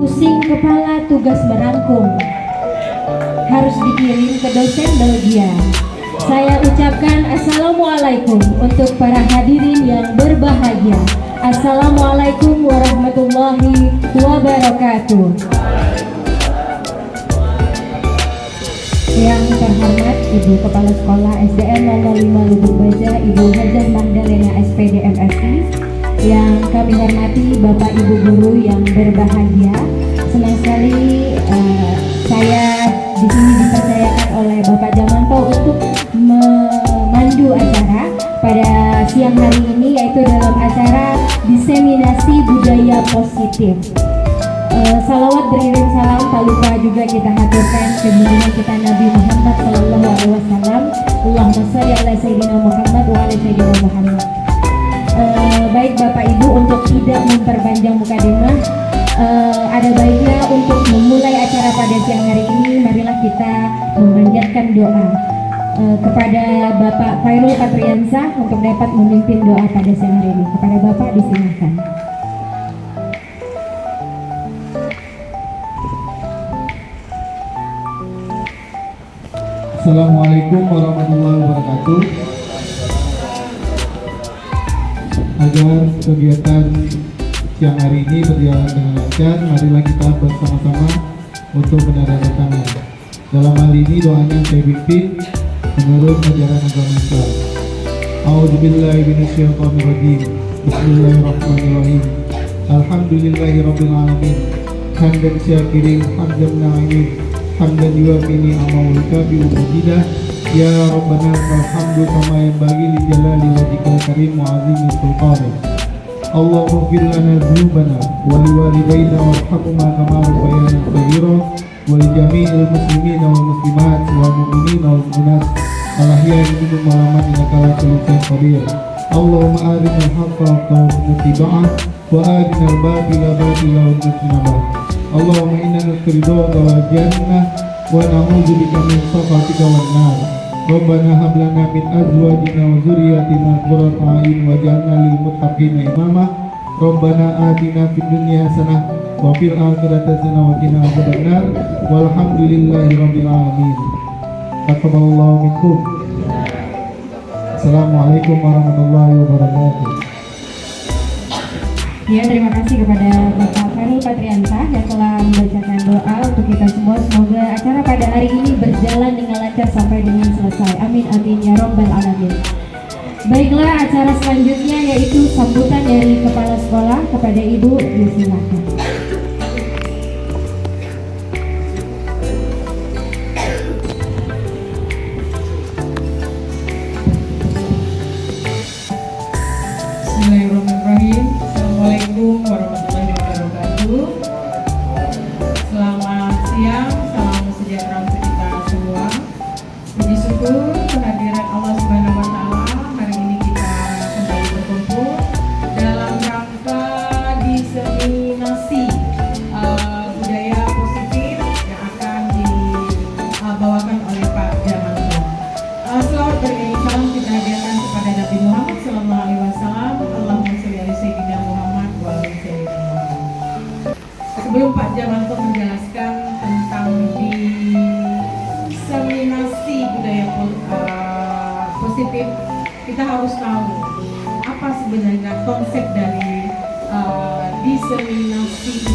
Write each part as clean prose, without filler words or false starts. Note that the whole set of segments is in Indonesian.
Pusing kepala tugas merangkum, harus dikirim ke dosen Belgia. Saya ucapkan Assalamualaikum untuk para hadirin yang berbahagia. Assalamualaikum warahmatullahi wabarakatuh. Yang terhormat Ibu Kepala Sekolah SDN 05 Lubuk Baja, Ibu Hajah Magdalena SPD MSI. Yang kami hormati Bapak Ibu Guru yang berbahagia. Senang sekali saya di sini dipercayakan oleh Bapak Jamanto untuk memandu acara pada siang hari ini, yaitu dalam acara diseminasi budaya positif. Salawat beriring salam tak lupa juga kita haturkan ke junjungan kita Nabi Muhammad Sallallahu Alaihi Wasallam. Allahumma sholli ala Sayyidina Muhammad wa ala Sayyidina Muhammad. Baik Bapak Ibu, untuk tidak memperpanjang mukadimah, ada baiknya untuk memulai acara pada siang hari ini, marilah kita memanjatkan doa kepada Bapak Khairul Patriansah untuk dapat memimpin doa pada siang hari ini. Kepada Bapak disilakan. Assalamualaikum warahmatullahi wabarakatuh. Agar kegiatan siang hari ini berjalan dengan lancar, marilah kita bersama-sama untuk menandatangani. Dalam hal ini doanya saya pimpin menurut ajaran agama Islam. A'udzubillahi minasyaitonirrajim. Bismillahirrahmanirrahim. Alhamdulillahirabbil alamin. Hamdan syakirin, hamdan na'imin, hamdan yuwafini amawlika bi'ubudidah. Ya Rabbana alhamdu kama yanbaghi li jalali wajhikal karim wa azimi sultanik. Allahumma ighfir lana dzunubana wa liwalidayna warhamhuma kama rabbayana shaghira wa li jami'il muslimina wal muslimat wal mu'minina wal mu'minat al-ahya'i minhum wal amwat innaka ala kulli syai'in qadir. Allahumma arinal haqqa haqqan warzuqna ittiba'ah wa arinal batila batilan warzuqna ijtinabah. Allahumma inna nas'aluka wal jannah wa na'udzu bika min sakhatika wan nar. Rabbana hab lana min azwajina wa dzurriyyatina qurrata a'yun waj'alna lil muttaqina imama. Rabbana atina fid dunya hasanah wa fil akhirati hasanah wa qina adzabannar. Walhamdulillahi rabbil alamin. Taqabbalallahu minkum. Assalamualaikum warahmatullahi wabarakatuh. Ya, terima kasih kepada Bapak Khairul Patriansah yang telah membacakan doa untuk kita semua. Semoga acara pada hari ini berjalan dengan lancar sampai dengan selesai. Amin amin ya robbal alamin. Baiklah, acara selanjutnya yaitu sambutan dari Kepala Sekolah. Kepada Ibu disilakan. Bismillahirrahmanirrahim. Assalamualaikum warahmatullahi wabarakatuh. Selamat siang, salam sejahtera untuk kita semua. Puji syukur kehadiran Allah Subhanahu wa taala, hari ini kita kembali berkumpul dalam rangka diseminasi budaya positif yang akan dibawakan oleh Pak Jamanto. Selamat beriring salam kita hadirkan kepada Nabi Muhammad sallallahu alaihi wasallam. Allahumma sholli ala Sayyidina Muhammad wa ala Sayyidina Muhammad. Sebelum Pak Jamanto menjelaskan tentang diseminasi budaya positif, kita harus tahu apa sebenarnya konsep dari diseminasi itu.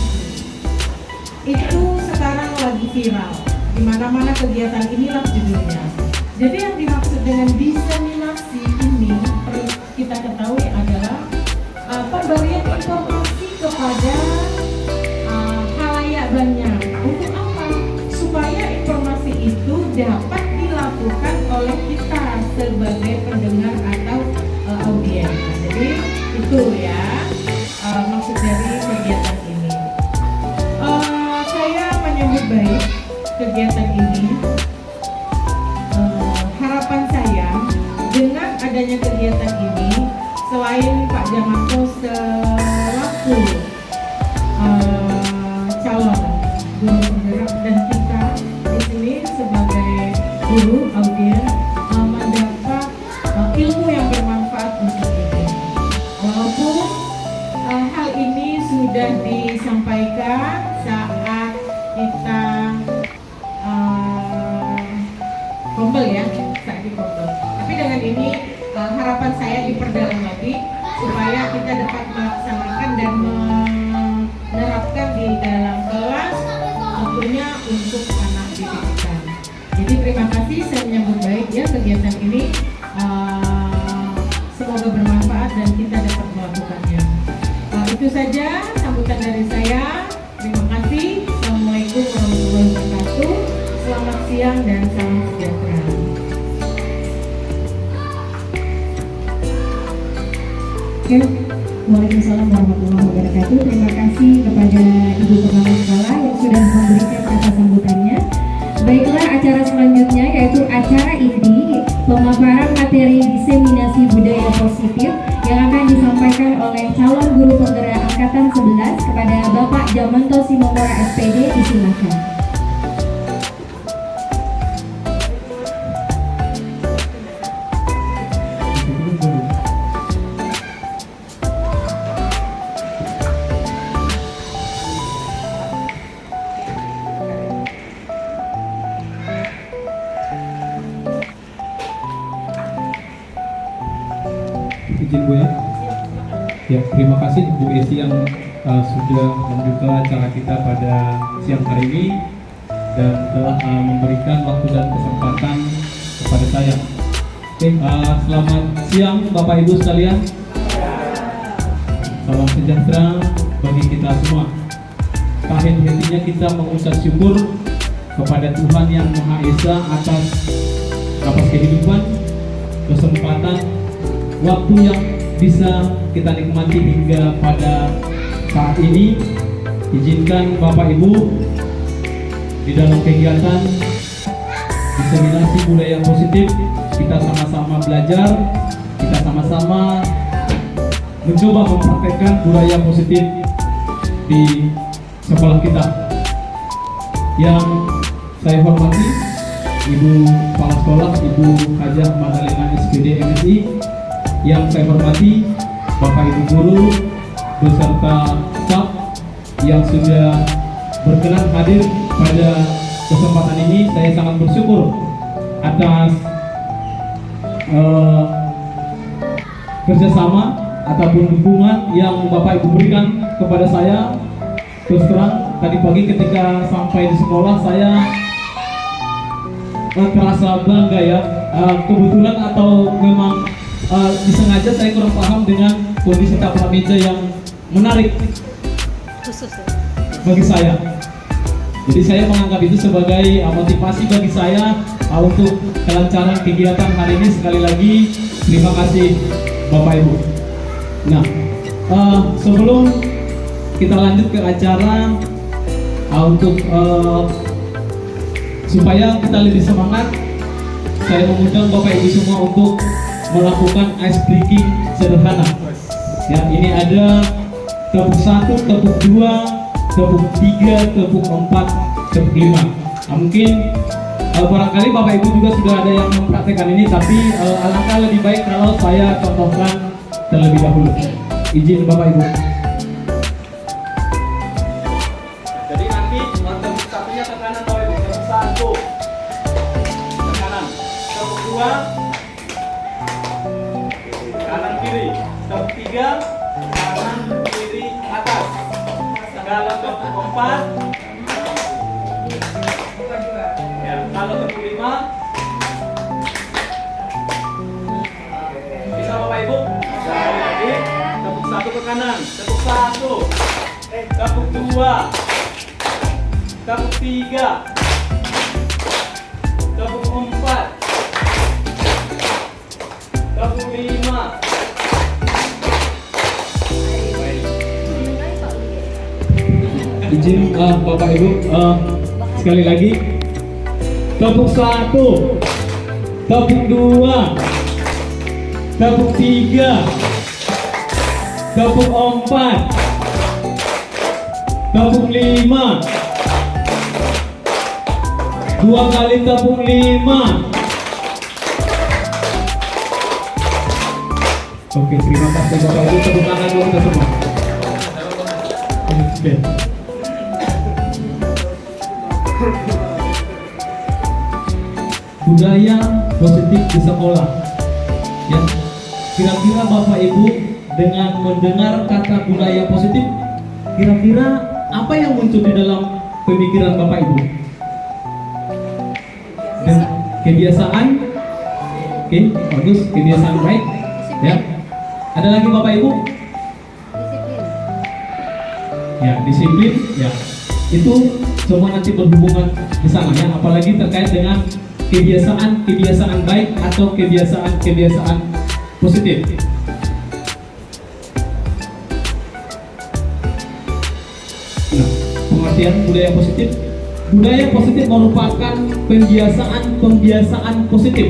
Itu sekarang lagi viral, di mana-mana kegiatan inilah judulnya. Jadi yang dimaksud dengan diseminasi ini perlu kita ketahui adalah pemberian informasi kepada halayak banyak. Untuk apa? Supaya informasi itu dapat dilakukan oleh kita sebagai pendengar atau audiens. Jadi itu ya maksud dari kegiatan ini. Saya menyambut baik kegiatan ini. Harapan saya dengan adanya kegiatan ini, selain Pak Jamanto selaku calon guru penggerak dan kita di sini sebagai guru audiens mendapat ilmu yang bermanfaat untuk kita. Walaupun hal ini sudah disampaikan dalam kelas, tentunya untuk anak didik kita. Jadi terima kasih, saya menyambut baik ya kegiatan ini. Semoga bermanfaat dan kita dapat melakukannya. Itu saja sambutan dari saya. Terima kasih. Assalamualaikum warahmatullahi wabarakatuh. Selamat siang dan salam sejahtera. Oke, Waalaikumsalam warahmatullahi wabarakatuh. Terima kasih kepada Ibu Kepala Sekolah yang sudah memberikan kata sambutannya. Baiklah, acara selanjutnya yaitu acara inti pemaparan materi diseminasi budaya positif yang akan disampaikan oleh calon guru penggerak angkatan 11 kepada Bapak Jamanto Simomora SPD. Disilakan. Izin Bu ya. Ya, terima kasih Bu Esi yang sudah membuka acara kita pada siang hari ini dan telah memberikan waktu dan kesempatan kepada saya. Oke, selamat siang Bapak Ibu sekalian. Salam sejahtera bagi kita semua. Tak henti-hentinya kita mengucap syukur kepada Tuhan Yang Maha Esa atas kehidupan, kesempatan, waktu yang bisa kita nikmati hingga pada saat ini. Izinkan Bapak Ibu di dalam kegiatan diseminasi budaya positif kita sama-sama belajar, kita sama-sama mencoba mempraktekkan budaya positif di sekolah kita. Yang saya hormati Ibu Kepala Sekolah, Ibu Hajah Madalena SPD MSI. Yang saya hormati Bapak Ibu Guru beserta staf yang sudah berkenan hadir pada kesempatan ini. Saya sangat bersyukur atas kerjasama ataupun dukungan yang Bapak Ibu berikan kepada saya. Terus terang tadi pagi ketika sampai di sekolah saya terasa bangga ya. Kebetulan atau memang disengaja saya kurang paham dengan kondisi tabla meja yang menarik bagi saya. Jadi saya menganggap itu sebagai motivasi bagi saya untuk kelancaran kegiatan hari ini. Sekali lagi terima kasih Bapak Ibu. Nah, sebelum kita lanjut ke acara, untuk supaya kita lebih semangat, saya mengundang Bapak Ibu semua untuk melakukan ice breaking sederhana. Ya, ini ada tepuk 1, tepuk 2, tepuk 3, tepuk 4, tepuk 5. Nah, mungkin barangkali Bapak Ibu juga sudah ada yang mempraktekkan ini, tapi alangkah lebih baik kalau saya contohkan terlebih dahulu. Izin Bapak Ibu. Jadi nanti tepuk satunya ke kanan Bapak Ibu. Tepuk 1 ke kanan, tepuk 2 kanan kiri, tepuk 3 kanan kiri atas. Kalau tepuk 4 ya, kalau tepuk 5 bisa Bapak Ibu. Sekali lagi, tepuk 1 ke kanan, tepuk 1, tepuk 2, tepuk 3, tepuk 4, tepuk 5. Izin Bapak Ibu, sekali lagi, tepuk 1, tepuk 2, tepuk 3, tepuk 4, tepuk 5, 2 kali tepuk 5. Oke, terima kasih Bapak Ibu. Tepuk tangan dulu kita semua. Oke. Budaya positif di sekolah. Ya, kira-kira Bapak Ibu dengan mendengar kata budaya positif, kira-kira apa yang muncul di dalam pemikiran Bapak Ibu? Dan kebiasaan, oke, bagus, kebiasaan baik, ya. Ada lagi Bapak Ibu? Ya, disiplin, ya. Itu semua nanti berhubungan di sana, ya. Apalagi terkait dengan kebiasaan baik atau kebiasaan positif. Nah, pengertian budaya positif. Budaya positif merupakan pembiasaan positif.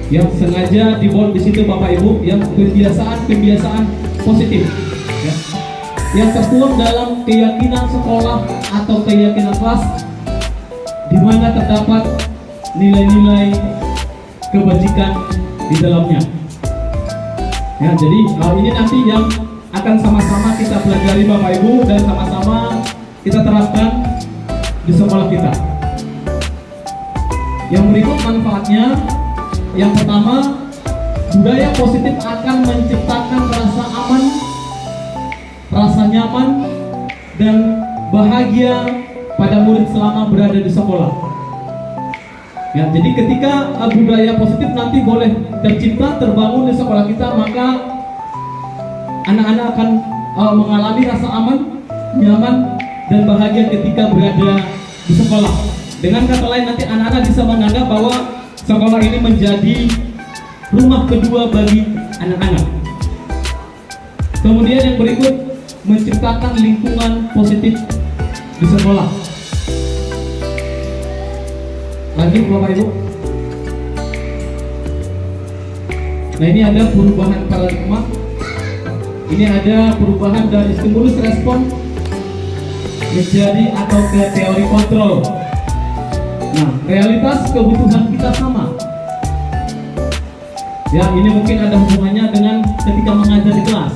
Yang sengaja dibold di situ Bapak Ibu, yang pembiasaan positif. Ya. Yang tertuang dalam keyakinan sekolah atau keyakinan kelas, di mana terdapat nilai-nilai kebajikan di dalamnya. Ya, jadi ini nanti yang akan sama-sama kita pelajari Bapak Ibu dan sama-sama kita terapkan di sekolah kita. Yang berikut manfaatnya, yang pertama, budaya positif akan menciptakan rasa aman, rasa nyaman, dan bahagia pada murid selama berada di sekolah. Ya, jadi ketika budaya positif nanti boleh tercipta, terbangun di sekolah kita, maka anak-anak akan mengalami rasa aman, nyaman, dan bahagia ketika berada di sekolah. Dengan kata lain, nanti anak-anak bisa menganggap bahwa sekolah ini menjadi rumah kedua bagi anak-anak. Kemudian yang berikut, menciptakan lingkungan positif di sekolah. Lanjut Bapak Ibu. Nah, ini ada perubahan paradigma. Ini ada perubahan dari stimulus respon menjadi atau ke teori kontrol. Nah, realitas kebutuhan kita sama. Ya, ini mungkin ada hubungannya dengan ketika mengajar di kelas.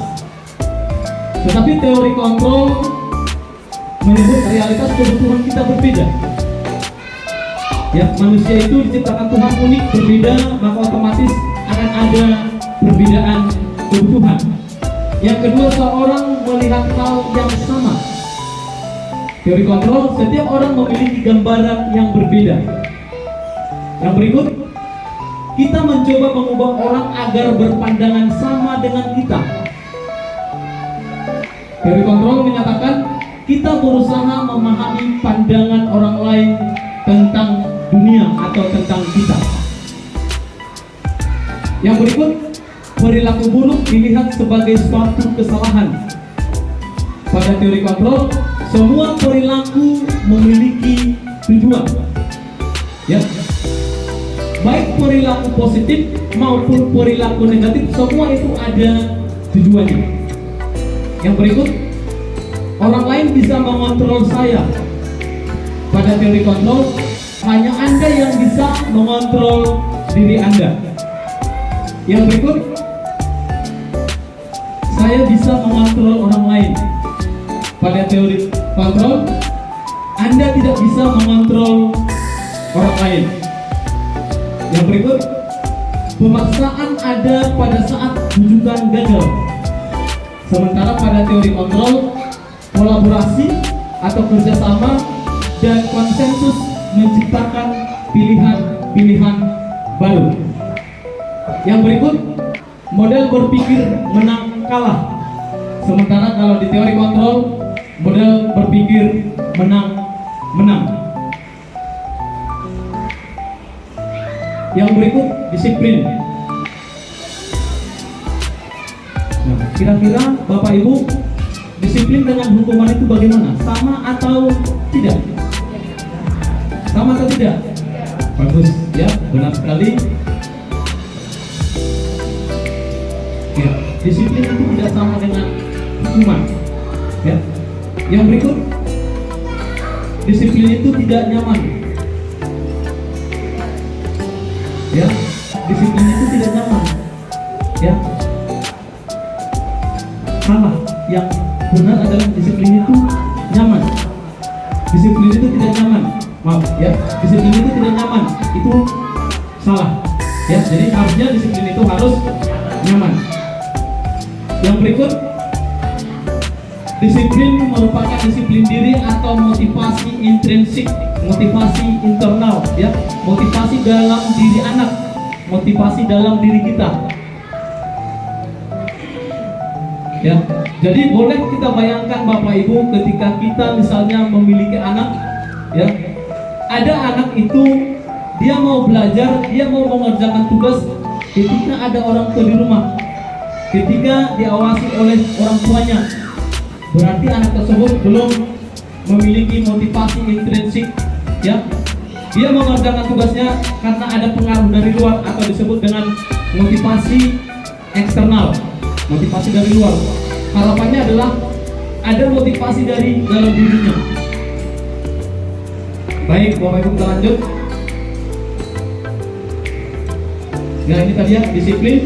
Tetapi teori kontrol menyebut realitas kebutuhan kita berbeda. Ya, manusia itu diciptakan Tuhan unik, berbeda, maka otomatis akan ada perbedaan kebutuhan. Yang kedua, seorang melihat hal yang sama. Teori kontrol, setiap orang memiliki gambaran yang berbeda. Yang berikut, kita mencoba mengubah orang agar berpandangan sama dengan kita. Teori kontrol menyatakan kita berusaha memahami pandangan orang lain tentang dunia atau tentang kita. Yang berikut, perilaku buruk dilihat sebagai suatu kesalahan. Pada teori kontrol, semua perilaku memiliki tujuan. Ya, baik perilaku positif maupun perilaku negatif, semua itu ada tujuannya. Yang berikut, orang lain bisa mengontrol saya. Pada teori kontrol, hanya Anda yang bisa mengontrol diri Anda. Yang berikut, saya bisa mengontrol orang lain. Pada teori kontrol, Anda tidak bisa mengontrol orang lain. Yang berikut, pemaksaan ada pada saat rujukan gagal. Sementara pada teori kontrol, kolaborasi atau kerjasama dan konsensus menciptakan pilihan-pilihan baru. Yang berikut, model berpikir menang kalah. Sementara kalau di teori kontrol, model berpikir menang. Yang berikut, disiplin. Nah, kira-kira Bapak Ibu, disiplin dengan hukuman itu bagaimana? Sama atau tidak? Sama atau tidak? Bagus, ya, benar sekali. Ya, disiplin itu tidak sama dengan hukuman. Ya. Yang berikut, disiplin itu tidak nyaman. Ya, disiplin itu tidak nyaman. Ya, salah. Yang benar adalah disiplin itu nyaman. Disiplin itu tidak nyaman. Maaf, ya, disiplin itu tidak nyaman. Itu salah. Ya, jadi harusnya disiplin itu harus nyaman. Yang berikut, Disiplin merupakan disiplin diri atau motivasi intrinsik, motivasi internal, ya, motivasi dalam diri anak, motivasi dalam diri kita. Ya, jadi boleh kita bayangkan Bapak Ibu ketika kita misalnya memiliki anak, ya, ada anak itu dia mau belajar, dia mau mengerjakan tugas ketika ada orang tua di rumah, ketika diawasi oleh orang tuanya, berarti anak tersebut belum memiliki motivasi intrinsik, ya. Dia mengerjakan tugasnya karena ada pengaruh dari luar atau disebut dengan motivasi eksternal, motivasi dari luar. Harapannya adalah ada motivasi dari dalam dirinya. Baik, Bapak Ibu, kita lanjut. Ya, ini tadi ya, disiplin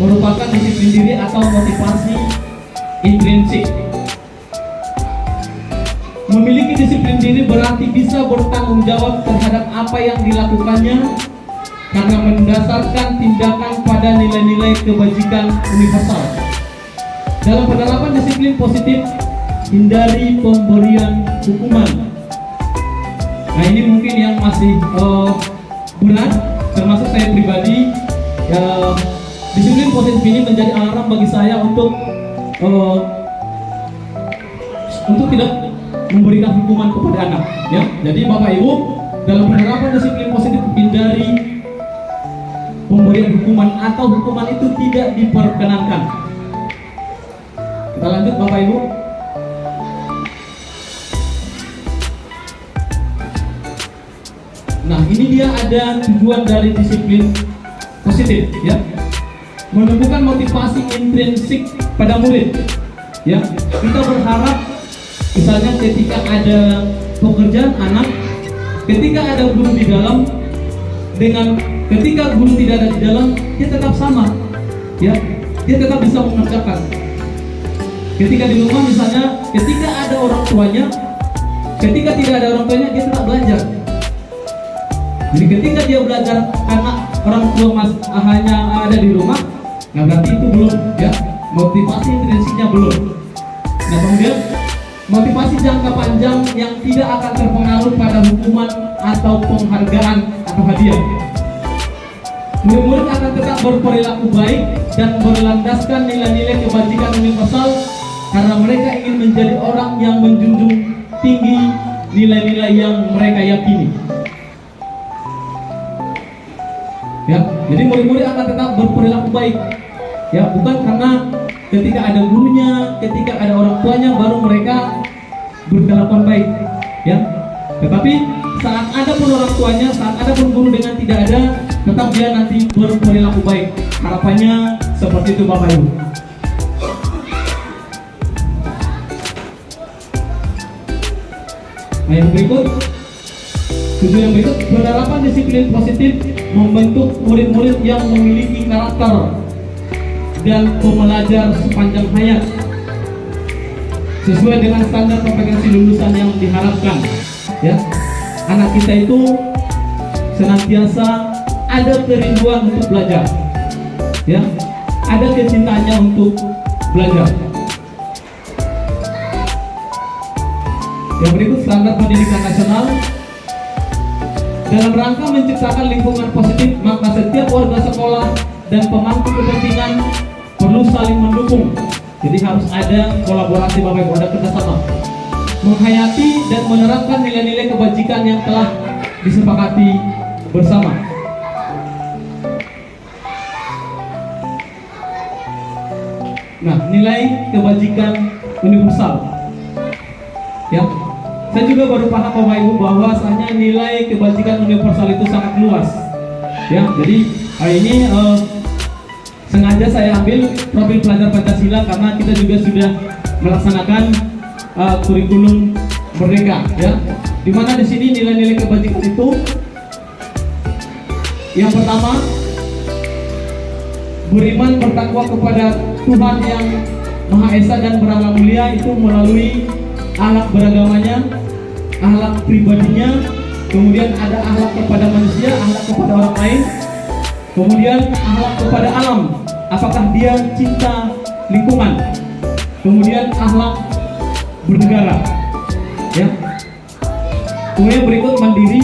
merupakan disiplin diri atau motivasi intrinsik. Memiliki disiplin diri berarti bisa bertanggung jawab terhadap apa yang dilakukannya karena mendasarkan tindakan pada nilai-nilai kebajikan universal. Dalam penerapan disiplin positif, hindari pemberian hukuman. Nah, ini mungkin yang masih berat, termasuk saya pribadi. Disiplin positif ini menjadi alarm bagi saya untuk tidak memberikan hukuman kepada anak, ya. Jadi Bapak Ibu, dalam penerapan disiplin positif, hindari pemberian hukuman atau hukuman itu tidak diperkenankan. Kita lanjut Bapak Ibu. Nah, ini dia ada tujuan dari disiplin positif, ya. Menumbuhkan motivasi intrinsik pada murid, ya. Kita berharap misalnya ketika ada pekerjaan anak, ketika ada guru di dalam dengan ketika guru tidak ada di dalam, dia tetap sama, ya, dia tetap bisa mengerjakan. Ketika di rumah misalnya, ketika ada orang tuanya, ketika tidak ada orang tuanya, dia tetap belajar. Jadi ketika dia belajar karena orang tua hanya ada di rumah, nah berarti itu belum, ya, motivasi intrinsiknya belum. Nah, kemudian motivasi jangka panjang yang tidak akan terpengaruh pada hukuman atau penghargaan atau hadiah. Murid-murid akan tetap berperilaku baik dan berlandaskan nilai-nilai kebajikan universal karena mereka ingin menjadi orang yang menjunjung tinggi nilai-nilai yang mereka yakini. Ya, jadi murid-murid akan tetap berperilaku baik. Ya, bukan karena ketika ada gurunya, ketika ada orang tuanya baru mereka berkelakuan baik, ya. Tetapi saat ada pun orang tuanya, saat ada pun guru dengan tidak ada, tetap dia nanti berperilaku baik. Harapannya seperti itu Bapak Ibu. Nah, yang berikut, tujuan yang berikut, penerapan disiplin positif membentuk murid-murid yang memiliki karakter dan pembelajar sepanjang hayat sesuai dengan standar kompetensi lulusan yang diharapkan, ya. Anak kita itu senantiasa ada kerinduan untuk belajar, ya, ada kecintaannya untuk belajar. Yang berikut, standar pendidikan nasional. Dalam rangka menciptakan lingkungan positif, maka setiap warga sekolah dan pemangku kepentingan perlu saling mendukung. Jadi harus ada kolaborasi Bapak Ibu, ada kerjasama, menghayati dan menerapkan nilai-nilai kebajikan yang telah disepakati bersama. Nah, nilai kebajikan universal, ya. Saya juga baru paham Bapak Ibu bahwasanya nilai kebajikan universal itu sangat luas, ya. Jadi hari ini sengaja saya ambil profil pelajar Pancasila karena kita juga sudah melaksanakan kurikulum Merdeka, ya. Dimana di sini nilai-nilai kebajikan itu yang pertama, beriman bertakwa kepada Tuhan yang Maha Esa dan Beralam Mulia itu melalui akhlak beragamanya, akhlak pribadinya, kemudian ada akhlak kepada manusia, akhlak kepada orang lain, kemudian akhlak kepada alam, apakah dia cinta lingkungan, kemudian akhlak bernegara. Ya. Kemudian berikut mandiri.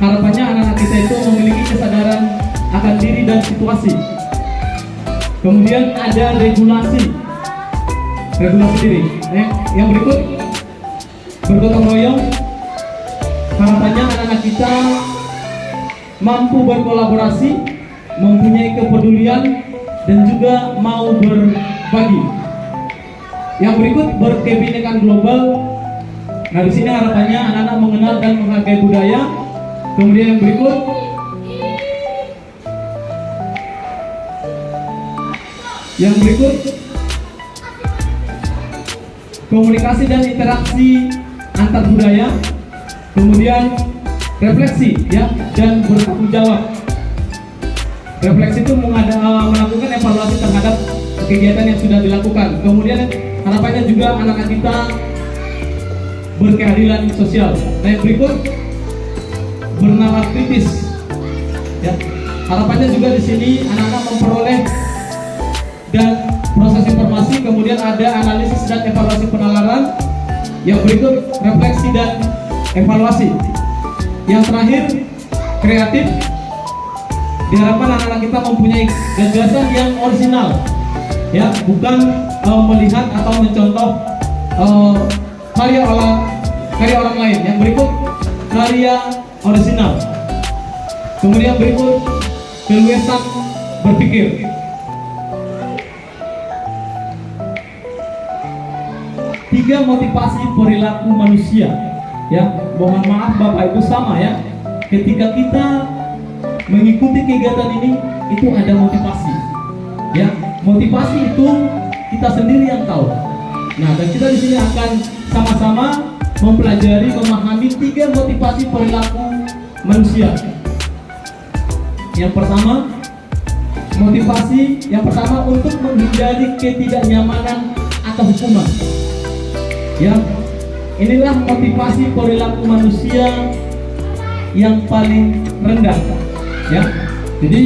Harapannya anak-anak kita itu memiliki kesadaran akan diri dan situasi. Kemudian ada regulasi diri. Yang berikut bergotong royong. Harapannya anak-anak kita mampu berkolaborasi, mempunyai kepedulian, dan juga mau berbagi. Yang berikut berkebinekaan global. Nah, di sini harapannya anak-anak mengenal dan menghargai budaya. Kemudian yang berikut komunikasi dan interaksi antar budaya. Kemudian refleksi, ya, dan bertanggung jawab. Refleksi itu melakukan evaluasi terhadap kegiatan yang sudah dilakukan. Kemudian harapannya juga anak-anak kita berkeadilan sosial. Nah, yang berikut bernalar kritis. Ya, harapannya juga di sini anak-anak memperoleh dan proses informasi. Kemudian ada analisis dan evaluasi penalaran. Yang berikut refleksi dan evaluasi. Yang terakhir kreatif. Diharapkan anak-anak kita mempunyai gagasan yang orisinal, ya, bukan melihat atau mencontoh karya orang lain. Yang berikut karya orisinal. Kemudian berikut keluasan berpikir. Tiga motivasi perilaku manusia. Ya, mohon maaf Bapak Ibu sama ya. Ketika kita mengikuti kegiatan ini, itu ada motivasi. Ya, motivasi itu kita sendiri yang tahu. Nah, dan kita di sini akan sama-sama mempelajari, memahami tiga motivasi perilaku manusia. Yang pertama, motivasi yang pertama untuk menghindari ketidaknyamanan atau hukuman. Ya, inilah motivasi perilaku manusia yang paling rendah. Ya, jadi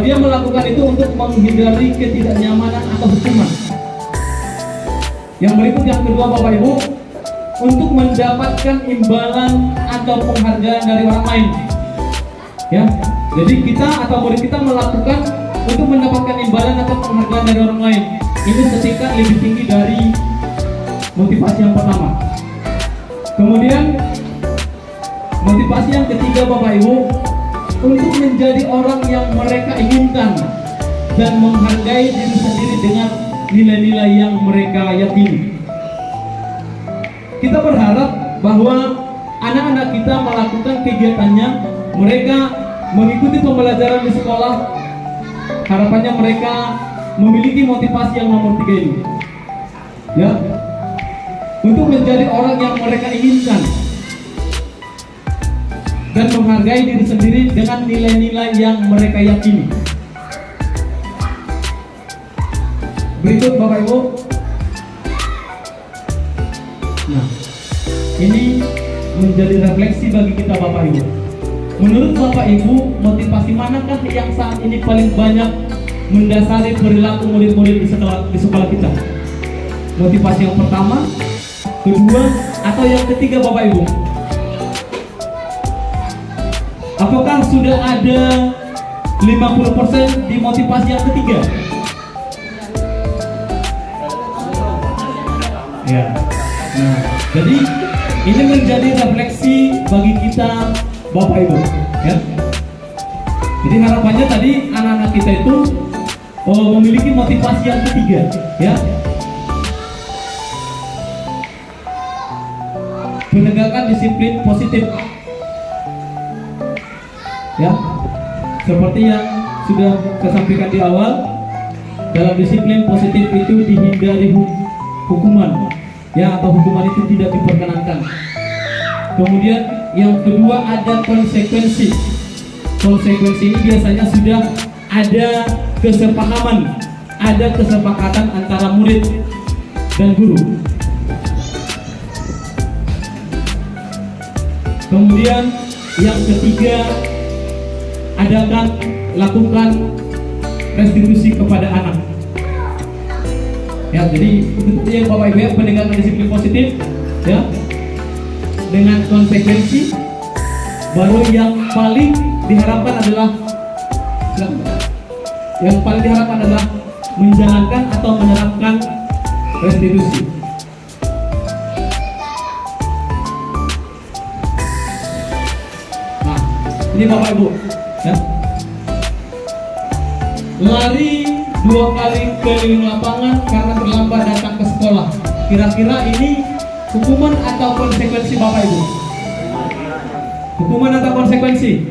dia melakukan itu untuk menghindari ketidaknyamanan atau hukuman. Yang berikut, yang kedua Bapak Ibu, untuk mendapatkan imbalan atau penghargaan dari orang lain. Ya, jadi kita atau murid kita melakukan untuk mendapatkan imbalan atau penghargaan dari orang lain. Ini setingkat lebih tinggi dari motivasi yang pertama. Kemudian motivasi yang ketiga Bapak Ibu, untuk menjadi orang yang mereka inginkan dan menghargai diri sendiri dengan nilai-nilai yang mereka yakini. Kita berharap bahwa anak-anak kita melakukan kegiatannya, mereka mengikuti pembelajaran di sekolah. Harapannya mereka memiliki motivasi yang nomor 3 ini. Ya, untuk menjadi orang yang mereka inginkan dan menghargai diri sendiri dengan nilai-nilai yang mereka yakini. Berikut Bapak Ibu. Nah, ini menjadi refleksi bagi kita Bapak Ibu. Menurut Bapak Ibu, motivasi manakah yang saat ini paling banyak mendasari perilaku murid-murid di sekolah kita? Motivasi yang pertama, kedua, atau yang ketiga Bapak Ibu? Apakah sudah ada 50% di motivasi yang ketiga? Ya. Nah, jadi ini menjadi refleksi bagi kita Bapak Ibu, ya. Jadi harapannya tadi anak-anak kita itu memiliki motivasi yang ketiga, ya. Menegakkan disiplin positif. Ya, seperti yang sudah saya sampaikan di awal, dalam disiplin positif itu dihindari hukuman, ya, atau hukuman itu tidak diperkenankan. Kemudian yang kedua ada konsekuensi. Konsekuensi ini biasanya sudah ada kesepahaman, ada kesepakatan antara murid dan guru. Kemudian yang ketiga, lakukan restitusi kepada anak. Ya, jadi itu yang Bapak Ibu ya, penegakan disiplin positif ya dengan konsekuensi. Baru yang paling diharapkan adalah menjalankan atau menerapkan restitusi. Nah, ini Bapak Ibu ya. Lari 2 kali keliling lapangan karena terlambat datang ke sekolah. Kira-kira ini hukuman atau konsekuensi Bapak Ibu? Hukuman atau konsekuensi?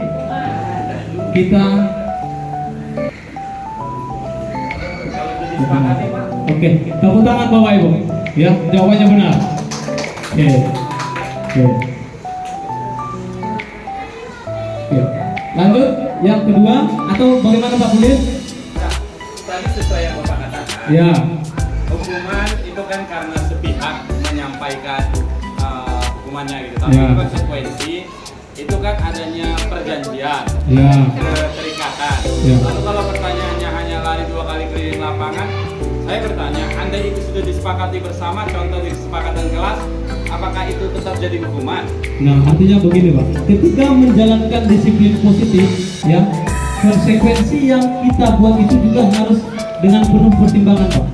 Kita Oke, tepuk tangan Bapak Ibu. Ya, jawabannya benar. Oke. Lanjut, yang kedua atau bagaimana Pak Mudir? Tadi sesuai yang Bapak katakan. Ya. Hukuman itu kan karena sepihak menyampaikan hukumannya gitu. Tapi Ya. konsekuensi itu kan adanya perjanjian, Ya. keterikatan. Ya. Lalu kalau pertanyaannya hanya lari 2 kali keliling lapangan, saya bertanya, andai itu sudah disepakati bersama, contoh di kesepakatan kelas, apakah itu tetap jadi hukuman? Nah, artinya begini Pak, ketika menjalankan disiplin positif ya, konsekuensi yang kita buat itu juga harus dengan penuh pertimbangan Pak.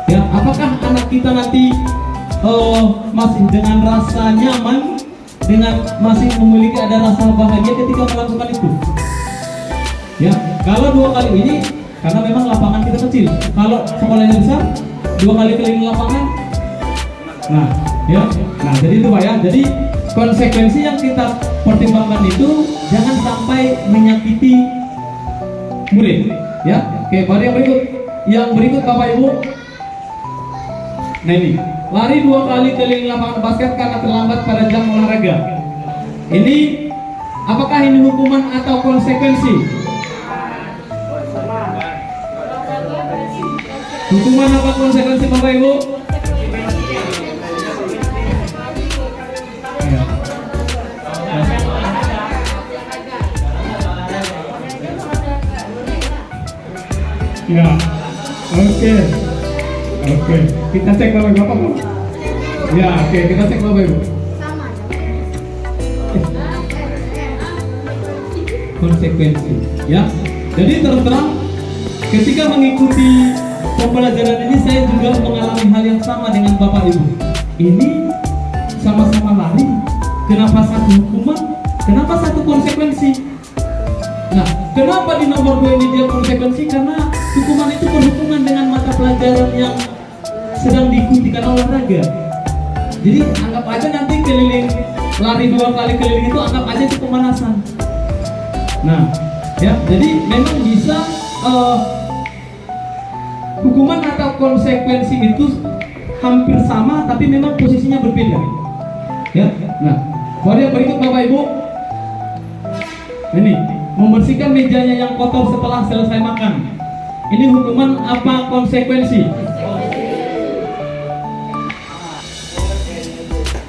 Ya, apakah anak kita nanti masih dengan rasa nyaman, dengan masih memiliki ada rasa bahagia ketika melakukan itu? Ya, kalau 2 kali ini karena memang lapangan kita kecil. Kalau sekolahnya besar, 2 kali keliling lapangan. Nah, ya. Nah, jadi itu Pak ya. Jadi konsekuensi yang kita pertimbangkan itu jangan sampai menyakiti murid. Ya. Oke, baru yang berikut. Yang berikut Bapak Ibu. Nah ini, lari 2 kali keliling lapangan basket karena terlambat pada jam olahraga. Ini apakah ini hukuman atau konsekuensi? Hukuman apa konsekuensi Bapak Ibu? Ya, oke. Kita cek Bapak Ibu. Ya, oke, kita cek Bapak Ibu. Konsekuensi, ya. Jadi terus terang, ketika mengikuti pembelajaran ini saya juga mengalami hal yang sama dengan Bapak Ibu. Ini sama-sama lari. Kenapa satu hukuman? Kenapa satu konsekuensi? Nah, kenapa di nomor 2 ini dia konsekuensi? Karena hukuman itu berhubungan dengan mata pelajaran yang sedang diikuti karena olahraga. Jadi anggap aja nanti keliling lari 2 kali keliling itu anggap aja itu pemanasan. Nah, ya, jadi memang bisa hukuman atau konsekuensi itu hampir sama, tapi memang posisinya berbeda. Ya, nah, baru yang berikut Bapak Ibu, ini membersihkan mejanya yang kotor setelah selesai makan. Ini hukuman apa konsekuensi?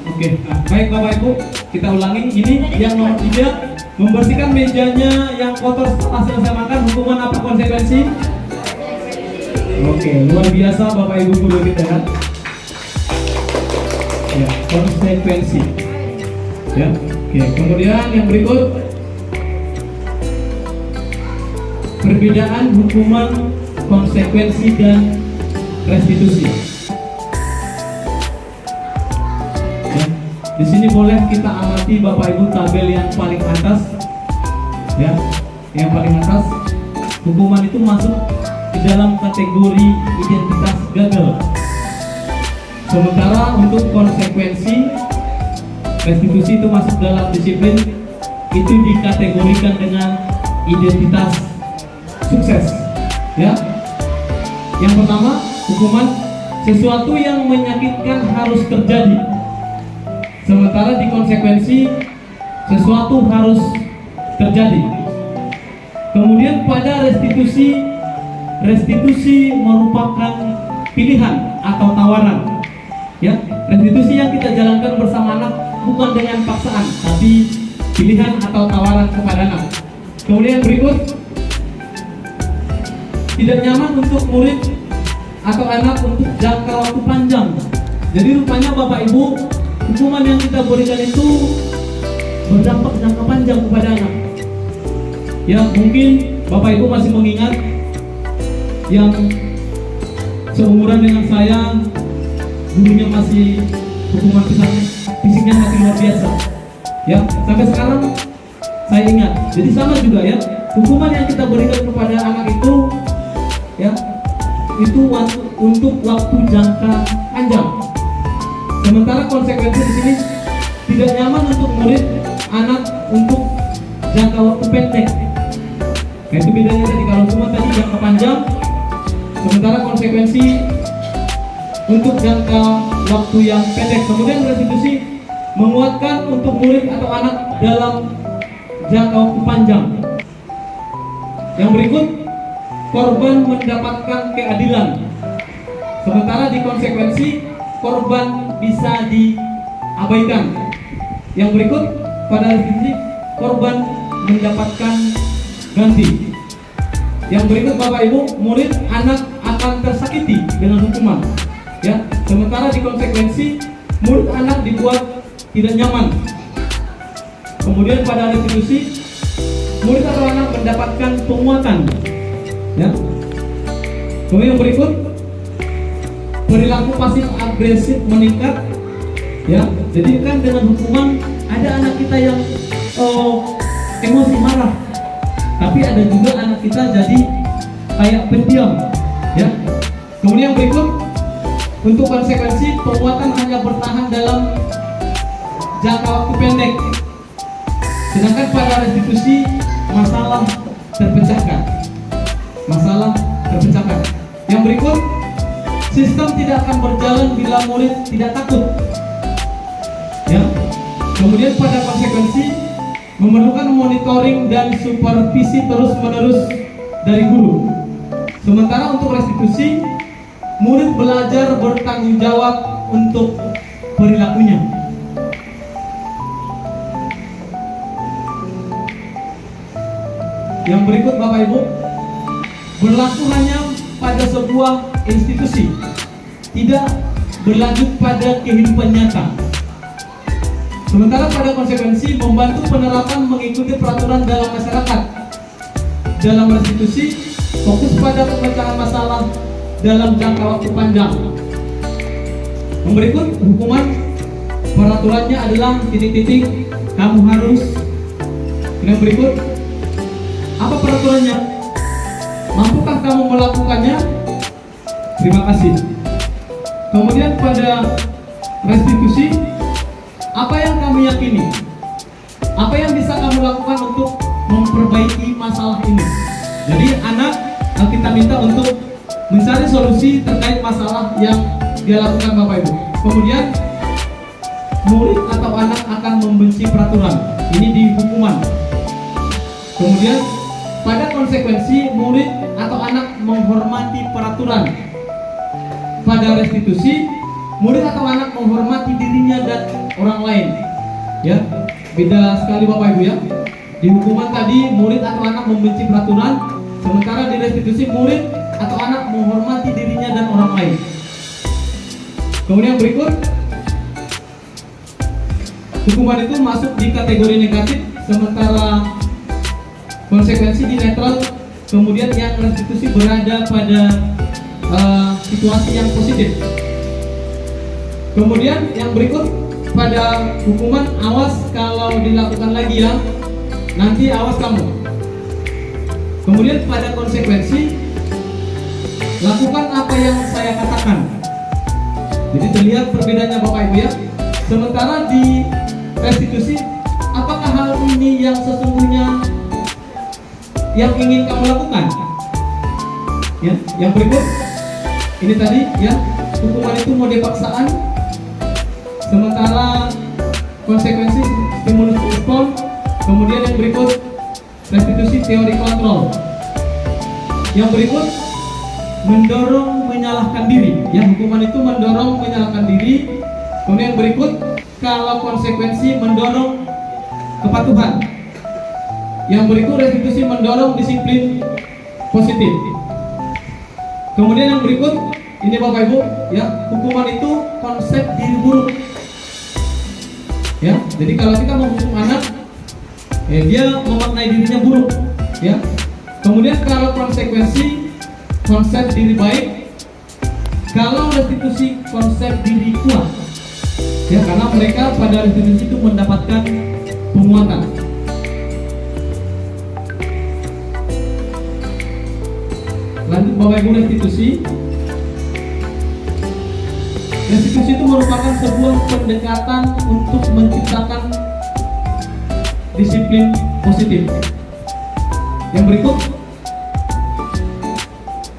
Oke, nah, baik Bapak Ibu, kita ulangi. Ini yang nomor 3, membersihkan mejanya yang kotor setelah selesai makan. Hukuman apa konsekuensi? Oke, luar biasa Bapak Ibu guru kita kan. Ya, konsekuensi. Ya, oke. Kemudian yang berikut, perbedaan hukuman, konsekuensi dan restitusi. Ya, di sini boleh kita amati Bapak Ibu tabel yang paling atas. Ya, yang paling atas, hukuman itu masuk di dalam kategori identitas gagal. Sementara untuk konsekuensi, restitusi itu masuk dalam disiplin, itu dikategorikan dengan identitas sukses. Ya, yang pertama, hukuman sesuatu yang menyakitkan harus terjadi. Sementara di konsekuensi, sesuatu harus terjadi. Kemudian pada restitusi merupakan pilihan atau tawaran. Ya, restitusi yang kita jalankan bersama anak bukan dengan paksaan, tapi pilihan atau tawaran kepada anak. Kemudian berikut, tidak nyaman untuk murid atau anak untuk jangka waktu panjang. Jadi rupanya Bapak Ibu, hukuman yang kita berikan itu berdampak jangka panjang kepada anak. Ya, mungkin Bapak Ibu masih mengingat yang seumuran dengan saya, gurunya masih hukuman fisiknya masih luar biasa. Ya, sampai sekarang saya ingat. Jadi sama juga ya, hukuman yang kita berikan kepada anak itu, ya, itu untuk waktu jangka panjang. Sementara konsekuensi di sini tidak nyaman untuk murid anak untuk jangka waktu pendek. Nah, itu bedanya tadi, kalau hukuman tadi jangka panjang, sementara konsekuensi untuk jangka waktu yang pendek. Kemudian restitusi menguatkan untuk murid atau anak dalam jangka waktu panjang. Yang berikut, korban mendapatkan keadilan. Sementara di konsekuensi korban bisa diabaikan. Yang berikut, pada restitusi korban mendapatkan ganti. Yang berikut Bapak Ibu, murid anak akan tersakiti dengan hukuman. Ya, sementara di konsekuensi murid anak dibuat tidak nyaman. Kemudian pada restitusi murid atau anak mendapatkan penguatan. Ya. Kemudian yang berikut, perilaku pasif agresif meningkat. Ya, jadi kan dengan hukuman ada anak kita yang emosi marah, tapi ada juga anak kita jadi kayak pendiam. Ya. Kemudian yang berikut, untuk konsekuensi penguatan hanya bertahan dalam jangka waktu pendek. Sedangkan pada restitusi masalah terpecahkan. Masalah terpecahkan. Yang berikut, sistem tidak akan berjalan bila murid tidak takut. Ya. Kemudian pada konsekuensi memerlukan monitoring dan supervisi terus-menerus dari guru. Sementara untuk restitusi, murid belajar bertanggung jawab untuk perilakunya. Yang berikut Bapak Ibu, berlaku hanya pada sebuah institusi, tidak berlanjut pada kehidupan nyata. Sementara pada konsekuensi membantu penerapan mengikuti peraturan dalam masyarakat. Dalam restitusi, fokus pada pemecahan masalah dalam jangka waktu panjang. Yang berikut, hukuman peraturannya adalah titik-titik, kamu harus. Yang berikut, apa peraturannya? Mampukah kamu melakukannya? Terima kasih. Kemudian pada restitusi, apa yang kamu yakini? Apa yang bisa kamu lakukan untuk memperbaiki masalah ini? Jadi anak kita minta untuk mencari solusi terkait masalah yang dia lakukan Bapak Ibu. Kemudian murid atau anak akan membenci peraturan. Ini di hukuman. Kemudian pada konsekuensi murid atau anak menghormati peraturan. Pada restitusi, murid atau anak menghormati dirinya dan orang lain. Ya, beda sekali Bapak Ibu ya. Di hukuman tadi murid atau anak membenci peraturan, sementara di restitusi murid atau anak menghormati dirinya dan orang lain. Kemudian berikut, hukuman itu masuk di kategori negatif, sementara konsekuensi di netral. Kemudian yang restitusi berada pada situasi yang positif. Kemudian yang berikut, pada hukuman awas kalau dilakukan lagi ya, nanti awas kamu. Kemudian pada konsekuensi, lakukan apa yang saya katakan. Jadi terlihat perbedaannya Bapak Ibu ya. Sementara di restitusi, apakah hal ini yang sesungguhnya yang ingin kamu lakukan? Ya, yang berikut ini tadi ya, hukuman itu mode paksaan, sementara konsekuensi stimulus respon. Kemudian yang berikut restitusi teori kontrol. Yang berikut mendorong menyalahkan diri. Ya, hukuman itu mendorong menyalahkan diri. Kemudian yang berikut, kalau konsekuensi mendorong kepatuhan. Yang berikut restitusi mendorong disiplin positif. Kemudian yang berikut ini Bapak Ibu, ya, hukuman itu konsep diri buruk. Ya, jadi kalau kita menghukum anak, dia memaknai dirinya buruk, ya. Kemudian kalau konsekuensi, konsep diri baik. Kalau restitusi, konsep diri kuat, ya, karena mereka pada restitusi itu mendapatkan penguatan. Lanjut Bapak Ibu, restitusi. Restitusi itu merupakan sebuah pendekatan untuk menciptakan disiplin positif. Yang berikut,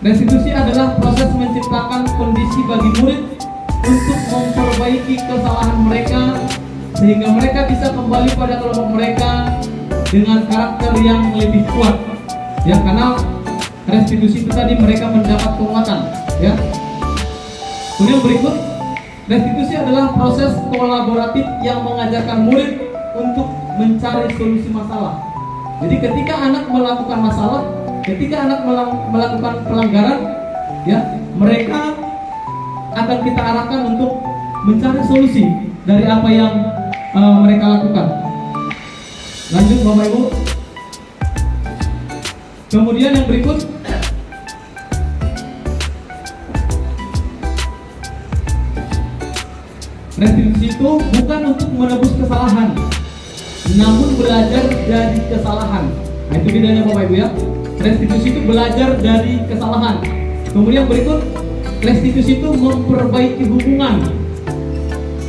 restitusi adalah proses menciptakan kondisi bagi murid untuk memperbaiki kesalahan mereka sehingga mereka bisa kembali pada kelompok mereka dengan karakter yang lebih kuat. Ya, karena restitusi itu tadi mereka mendapat penguatan, ya. Kemudian berikut, restitusi adalah proses kolaboratif yang mengajarkan murid untuk mencari solusi masalah. Jadi ketika anak melakukan masalah, ketika anak melakukan pelanggaran, ya, mereka akan kita arahkan untuk mencari solusi dari apa yang mereka lakukan. Lanjut Bapak Ibu. Kemudian yang berikut, restitusi itu bukan untuk menebus kesalahan, namun belajar dari kesalahan. Nah, itu bedanya Bapak Ibu, ya. Restitusi itu belajar dari kesalahan. Kemudian berikut, restitusi itu memperbaiki hubungan.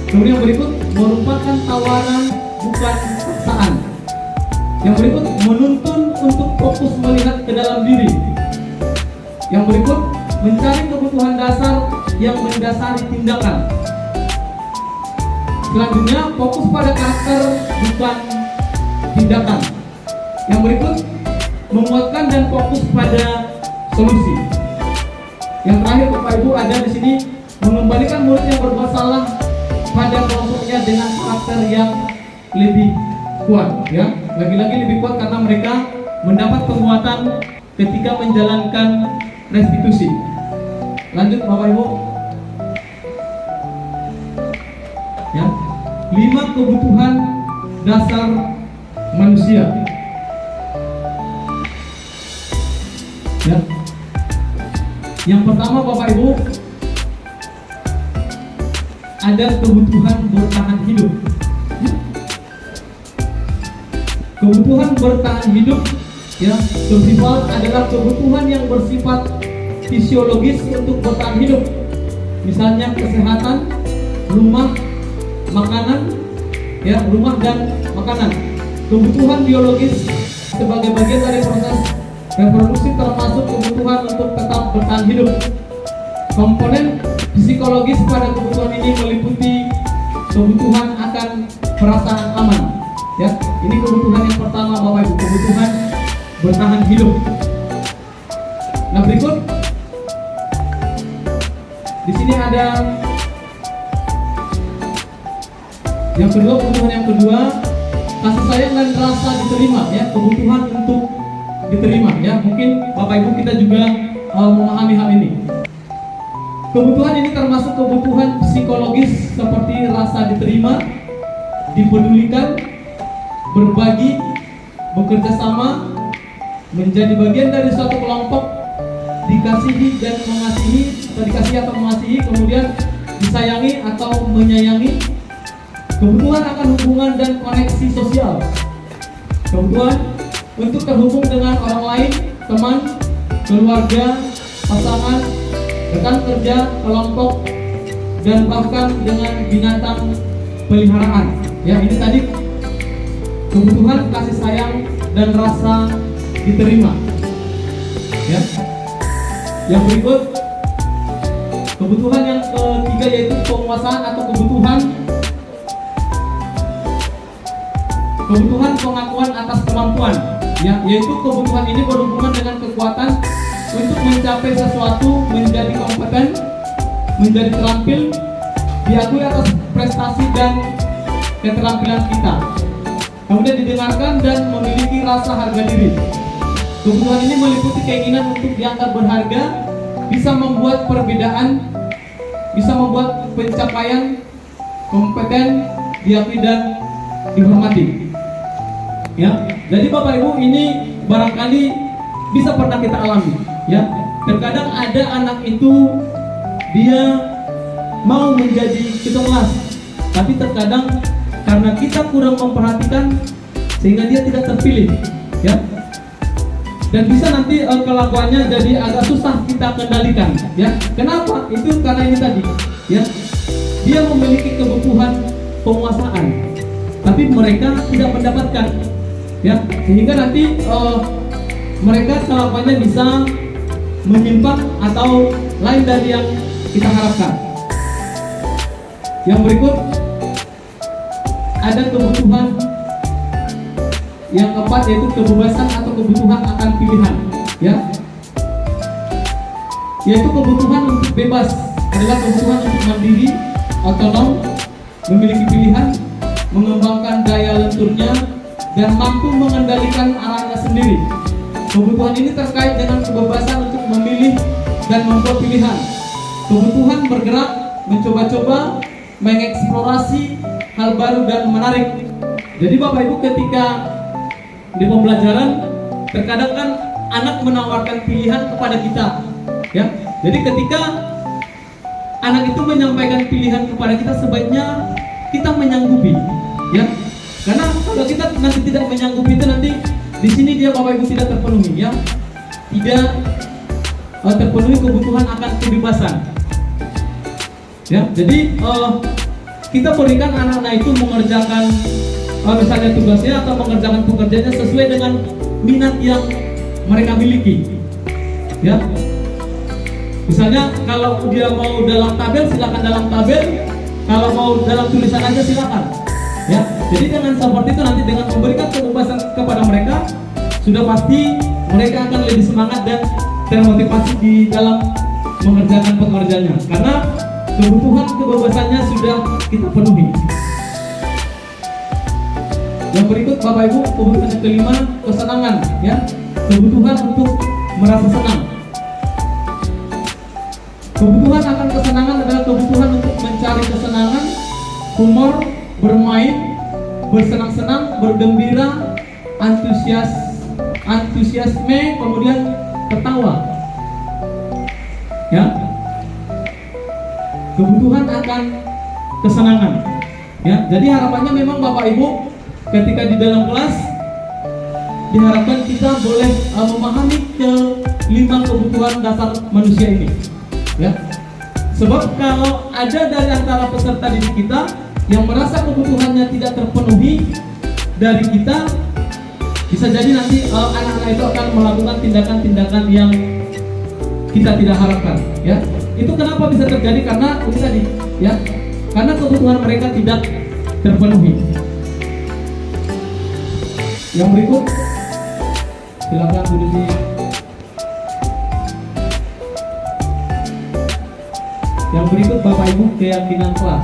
Kemudian berikut, merupakan tawaran bukan paksaan. Yang berikut, menuntun untuk fokus melihat ke dalam diri. Yang berikut, mencari kebutuhan dasar yang mendasari tindakan. Selanjutnya, fokus pada karakter bukan tindakan. Yang berikut, menguatkan dan fokus pada solusi. Yang terakhir Bapak Ibu, ada di sini mengembalikan murid yang berbuat salah pada kelompoknya dengan karakter yang lebih kuat, ya. Lagi-lagi lebih kuat karena mereka mendapat penguatan ketika menjalankan restitusi. Lanjut Bapak Ibu. Ya. 5 kebutuhan dasar manusia. Ya. Yang pertama Bapak Ibu, ada kebutuhan bertahan hidup. Kebutuhan bertahan hidup, ya, bersifat adalah kebutuhan yang bersifat fisiologis untuk bertahan hidup. Misalnya kesehatan, rumah, makanan, ya, rumah dan makanan. Kebutuhan biologis sebagai bagian dari proses reproduksi termasuk kebutuhan untuk tetap bertahan hidup. Komponen psikologis pada kebutuhan ini meliputi kebutuhan akan perasaan aman. Ya, ini kebutuhan yang pertama Bapak Ibu, kebutuhan bertahan hidup. Nah, berikut di sini ada yang kedua, kebutuhan yang kedua, kasih sayang dan rasa diterima, ya, kebutuhan untuk diterima, ya. Mungkin Bapak Ibu kita juga memahami hal ini. Kebutuhan ini termasuk kebutuhan psikologis seperti rasa diterima, dipedulikan, berbagi, bekerja sama, menjadi bagian dari suatu kelompok, dikasihi dan mengasihi, atau dikasihi atau mengasihi, kemudian disayangi atau menyayangi. Kebutuhan akan hubungan dan koneksi sosial. Kebutuhan untuk terhubung dengan orang lain, teman, keluarga, pasangan, rekan kerja, kelompok, dan bahkan dengan binatang peliharaan. Ya, ini tadi kebutuhan kasih sayang dan rasa diterima. Ya. Yang berikut, kebutuhan yang ketiga yaitu penguasaan atau kebutuhan pengakuan atas kemampuan. Ya, yaitu kebutuhan ini berhubungan dengan kekuatan untuk mencapai sesuatu, menjadi kompeten, menjadi terampil, diakui atas prestasi dan keterampilan kita. Kemudian didengarkan dan memiliki rasa harga diri. Kebutuhan ini meliputi keinginan untuk dianggap berharga, bisa membuat perbedaan, bisa membuat pencapaian kompeten diakui dan dihormati. Ya, jadi Bapak Ibu, ini barangkali bisa pernah kita alami. Ya, terkadang ada anak itu dia mau menjadi ketua kelas, tapi terkadang karena kita kurang memperhatikan sehingga dia tidak terpilih. Ya, dan bisa nanti kelakuannya jadi agak susah kita kendalikan. Ya, kenapa? Itu karena ini tadi. Ya, dia memiliki kebutuhan penguasaan, tapi mereka tidak mendapatkan. Ya, sehingga nanti mereka kelakuannya bisa menyimpang atau lain dari yang kita harapkan. Yang berikut ada kebutuhan yang keempat, yaitu kebebasan atau kebutuhan akan pilihan. Ya, yaitu kebutuhan untuk bebas adalah kebutuhan untuk mandiri, otonom, memiliki pilihan, mengembangkan daya lenturnya, dan mampu mengendalikan arahnya sendiri. Kebutuhan ini terkait dengan kebebasan untuk memilih dan membuat pilihan. Kebutuhan bergerak, mencoba-coba, mengeksplorasi hal baru dan menarik. Jadi Bapak Ibu, ketika di pembelajaran terkadang kan anak menawarkan pilihan kepada kita. Ya, jadi ketika anak itu menyampaikan pilihan kepada kita, sebaiknya kita menyanggupi. Ya, karena kalau kita nanti tidak menyanggupi itu, nanti di sini dia Bapak Ibu tidak terpenuhi. Ya, tidak terpenuhi kebutuhan akan kebebasan. Ya, jadi kita berikan anak-anak itu mengerjakan misalnya tugasnya atau mengerjakan pekerjaannya sesuai dengan minat yang mereka miliki. Ya, misalnya kalau dia mau dalam tabel, silakan dalam tabel. Kalau mau dalam tulisan aja silakan. Ya, jadi dengan seperti itu nanti dengan memberikan kebebasan kepada mereka, sudah pasti mereka akan lebih semangat dan termotivasi di dalam mengerjakan pekerjaannya, karena kebutuhan kebebasannya sudah kita penuhi. Yang berikut Bapak Ibu, kebutuhan yang kelima, kesenangan. Ya, kebutuhan untuk merasa senang. Kebutuhan akan kesenangan adalah kebutuhan untuk mencari kesenangan, humor, bermain, bersenang-senang, bergembira, antusiasme, kemudian tertawa. Ya, kebutuhan akan kesenangan. Ya, jadi harapannya memang Bapak Ibu, ketika di dalam kelas diharapkan kita boleh memahami kelima kebutuhan dasar manusia ini. Ya, sebab kalau ada dari antara peserta didik kita yang merasa kebutuhannya tidak terpenuhi dari kita, bisa jadi nanti anak-anak itu akan melakukan tindakan-tindakan yang kita tidak harapkan. Ya, itu kenapa bisa terjadi? Karena ini tadi, ya, karena kebutuhan mereka tidak terpenuhi. Yang berikut, silakan duduk di. Yang berikut Bapak Ibu, keyakinan kelas.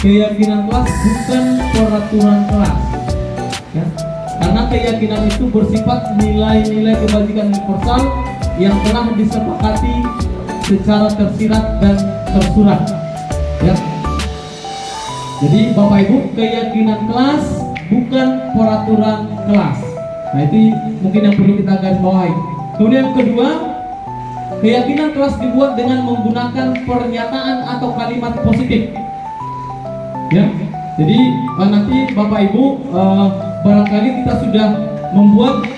Keyakinan kelas bukan peraturan kelas. Ya, karena keyakinan itu bersifat nilai-nilai kebajikan universal yang telah disepakati secara tersirat dan tersurat. Ya, jadi Bapak Ibu, keyakinan kelas bukan peraturan kelas. Nah, itu mungkin yang perlu kita garis bawahi. Kemudian yang kedua, keyakinan kelas dibuat dengan menggunakan pernyataan atau kalimat positif. Ya, jadi nanti Bapak Ibu barangkali kita sudah membuat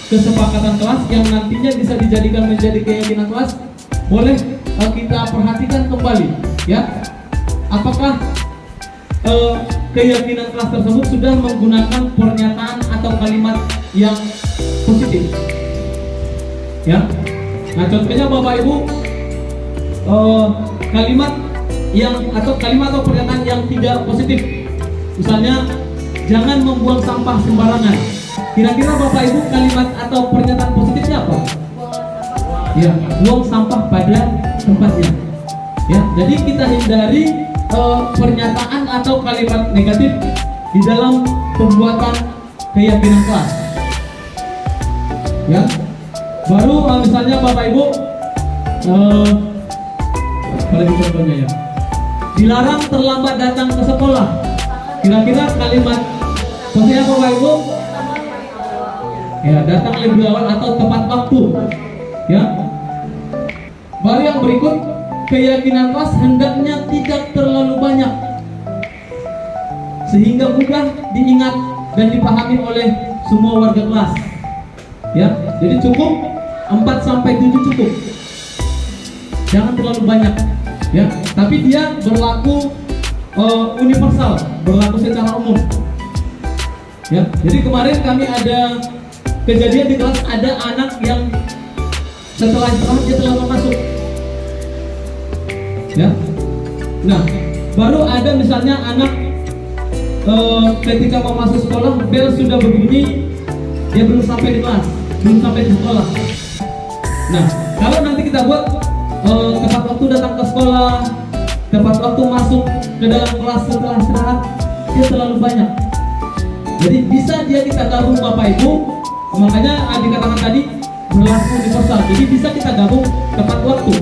kesepakatan kelas yang nantinya bisa dijadikan menjadi keyakinan kelas. Boleh kita perhatikan kembali, ya, apakah keyakinan kelas tersebut sudah menggunakan pernyataan atau kalimat yang positif. Ya, nah contohnya Bapak Ibu, kalimat atau pernyataan yang tidak positif, misalnya jangan membuang sampah sembarangan. Kira-kira Bapak Ibu kalimat atau pernyataan positifnya apa? Ya, buang sampah pada tempatnya. Ya, jadi kita hindari pernyataan atau kalimat negatif di dalam pembuatan keyakinan kelas. Ya, baru misalnya Bapak Ibu, apalagi contohnya ya, dilarang terlambat datang ke sekolah. Kira-kira kalimat seperti apa Bapak Ibu? Ya, datang lebih awal atau tepat waktu. Ya. Baru yang berikut, keyakinan kelas hendaknya tidak terlalu banyak sehingga mudah diingat dan dipahami oleh semua warga kelas. Ya, jadi cukup 4 sampai 7 cukup. Jangan terlalu banyak. Ya, tapi dia berlaku universal, berlaku secara umum. Ya, jadi kemarin kami ada kejadian di kelas, ada anak yang setelah istirahat dia terlambat masuk. Ya, nah baru ada misalnya anak ketika mau masuk sekolah bel sudah berbunyi, dia belum sampai di kelas, belum sampai di sekolah. Nah, kalau nanti kita buat tepat waktu datang ke sekolah, tepat waktu masuk ke dalam kelas setelah istirahat, dia terlalu banyak. Jadi bisa dia kita gabung Bapak Ibu, makanya dikatakan tadi berlaku universal. Jadi bisa kita gabung tepat waktu.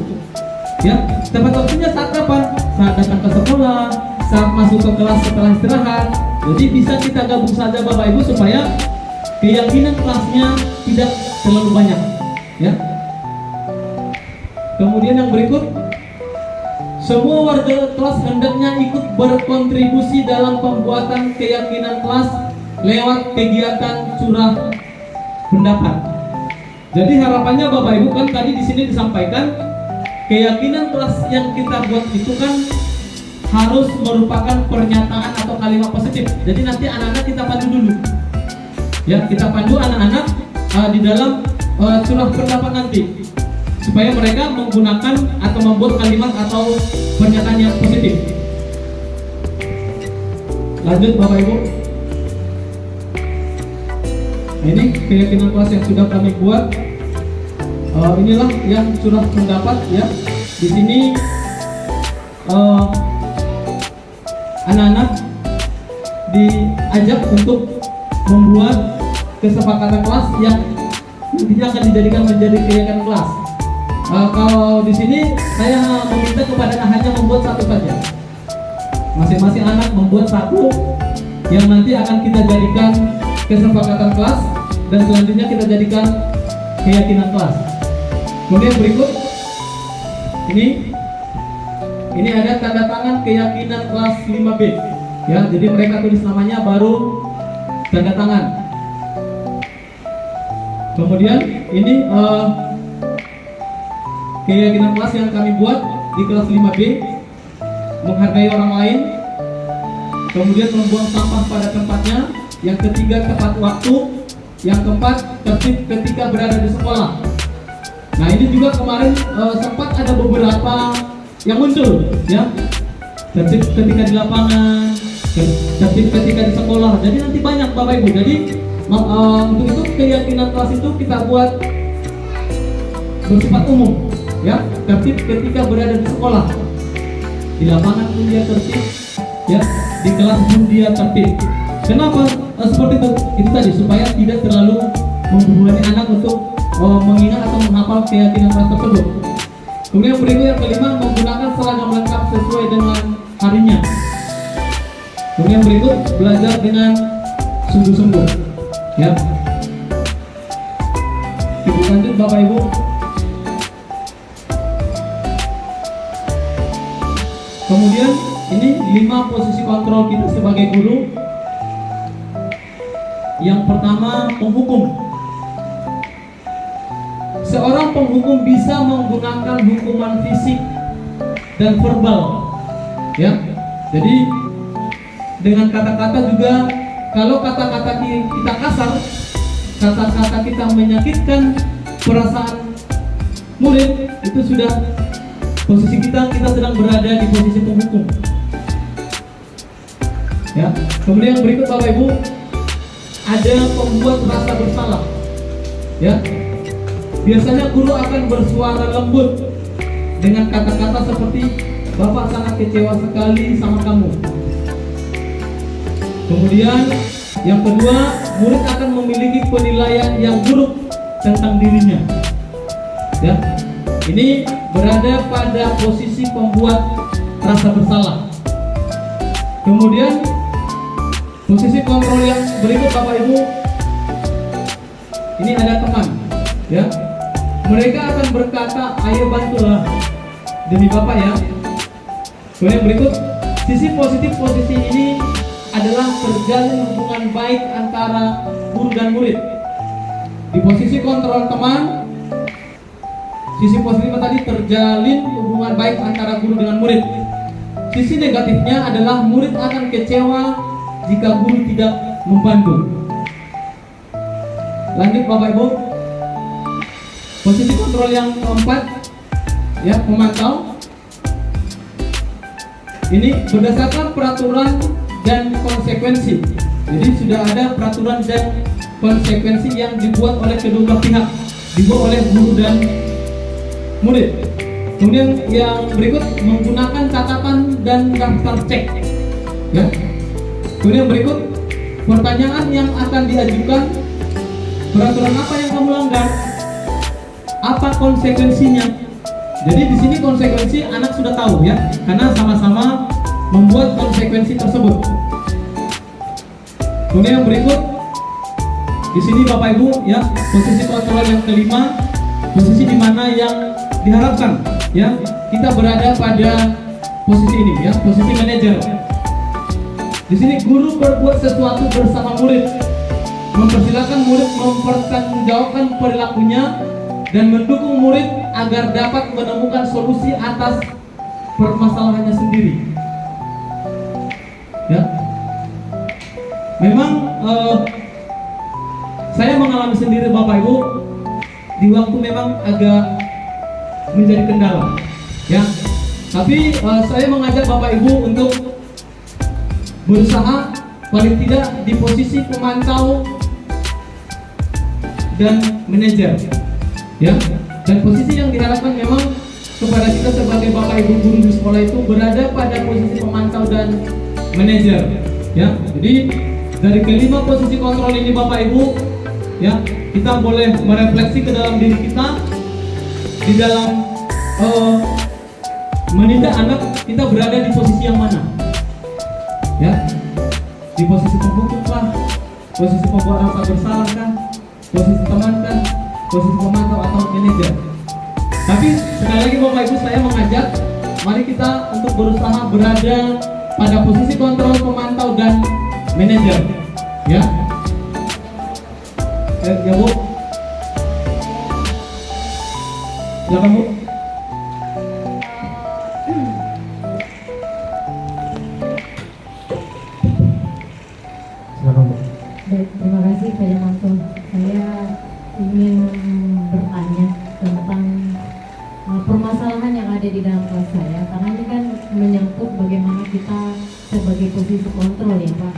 Ya, tepat waktunya saat kapan? Saat datang ke sekolah, saat masuk ke kelas setelah istirahat. Jadi bisa kita gabung saja Bapak Ibu supaya keyakinan kelasnya tidak terlalu banyak. Ya. Kemudian yang berikut, semua warga kelas hendaknya ikut berkontribusi dalam pembuatan keyakinan kelas lewat kegiatan curah pendapat. Jadi harapannya Bapak Ibu kan tadi di sini disampaikan keyakinan kelas yang kita buat itu kan harus merupakan pernyataan atau kalimat positif. Jadi nanti anak-anak kita pandu dulu. Ya, kita pandu anak-anak di dalam curah pendapat nanti supaya mereka menggunakan atau membuat kalimat atau pernyataan yang positif. Lanjut Bapak Ibu. Ini keyakinan kelas yang sudah kami buat. Inilah yang curah pendapat ya. Di sini anak-anak diajak untuk membuat kesepakatan kelas yang nantinya akan dijadikan menjadi keyakinan kelas. Kalau di sini saya meminta kepada hanya membuat satu saja. Masing-masing anak membuat satu yang nanti akan kita jadikan kesepakatan kelas dan selanjutnya kita jadikan keyakinan kelas. Kemudian berikut ini ada tanda tangan keyakinan kelas 5B. Ya, jadi mereka tulis namanya baru tanda tangan. Kemudian ini keyakinan kelas yang kami buat di kelas 5B, menghargai orang lain, kemudian membuang sampah pada tempatnya, yang ketiga tepat waktu, yang keempat tertib ketika berada di sekolah. Nah ini juga kemarin sempat ada beberapa yang muncul ya, tertib ketika di lapangan, tertib ketika di sekolah. Jadi nanti banyak Bapak Ibu. Jadi untuk itu keyakinan kelas itu kita buat bersifat umum ya, tertib ketika berada di sekolah, di lapangan pun dia tertib ya, di kelas pun dia tertib. Kenapa seperti itu? Itu tadi supaya tidak terlalu membebani anak untuk mengingat atau menghafal keyakinan kelas tersebut. Kemudian berikut yang kelima, menggunakan seragam lengkap sesuai dengan harinya. Kemudian berikut, belajar dengan sungguh-sungguh ya. Kita lanjut Bapak Ibu. Kemudian ini 5 posisi kontrol kita sebagai guru. Yang pertama, penghukum. Seorang penghukum bisa menggunakan hukuman fisik dan verbal ya. Jadi dengan kata-kata juga, kalau kata-kata kita kasar, kata-kata kita menyakitkan perasaan murid, itu sudah posisi kita sedang berada di posisi penghukum ya. Kemudian berikut Bapak Ibu, ada pembuat rasa bersalah ya. Biasanya guru akan bersuara lembut dengan kata-kata seperti, Bapak sangat kecewa sekali sama kamu. Kemudian yang kedua, murid akan memiliki penilaian yang buruk tentang dirinya. Ya, ini berada pada posisi pembuat rasa bersalah. Kemudian posisi kontrol yang berikut Bapak Ibu, ini ada teman, ya. Mereka akan berkata, ayo bantulah demi Bapak ya. Kemudian berikut, sisi positif posisi ini adalah terjalin hubungan baik antara guru dan murid. Di posisi kontrol teman, sisi positifnya tadi terjalin hubungan baik antara guru dengan murid. Sisi negatifnya adalah murid akan kecewa jika guru tidak membantu. Lanjut Bapak Ibu. Posisi kontrol yang keempat, ya, pemantau. Ini berdasarkan peraturan dan konsekuensi. Jadi sudah ada peraturan dan konsekuensi yang dibuat oleh kedua belah pihak, dibuat oleh guru dan murid. Kemudian yang berikut menggunakan catatan dan daftar cek, ya. Kemudian berikut pertanyaan yang akan diajukan, peraturan apa yang kamu langgar, apa konsekuensinya. Jadi di sini konsekuensi anak sudah tahu ya, karena sama-sama membuat konsekuensi tersebut. Kemudian yang berikut di sini Bapak Ibu ya, posisi kontrol yang kelima, posisi di mana yang diharapkan ya kita berada pada posisi ini ya, posisi manajer. Di sini guru berbuat sesuatu bersama murid, mempersilahkan murid mempertanggungjawabkan perilakunya dan mendukung murid agar dapat menemukan solusi atas permasalahannya sendiri. Ya, memang saya mengalami sendiri Bapak Ibu, di waktu memang agak menjadi kendala, ya. Tapi saya mengajak Bapak Ibu untuk berusaha paling tidak di posisi pemantau dan manajer, ya. Dan posisi yang diharapkan memang kepada kita sebagai Bapak Ibu guru di sekolah itu berada pada posisi pemantau dan manajer, ya. Jadi dari kelima posisi kontrol ini Bapak Ibu, ya, kita boleh merefleksi ke dalam diri kita. Di dalam mendidik anak, kita berada di posisi yang mana? Ya, di posisi pembungkuk kah? Posisi pembuat rasa bersalah kah? Posisi teman kah? Posisi pemantau atau manajer? Tapi sekali lagi Bapak Ibu, saya mengajak, mari kita untuk berusaha berada pada posisi kontrol, pemantau dan manajer. Ya, ya Bu. Silakan Bu. Silakan Bu. Baik, terima kasih Pak Yamanto. Saya ingin bertanya tentang permasalahan yang ada di dalam kelas saya, karena ini kan menyangkut bagaimana kita sebagai posisi kontrol ya Pak.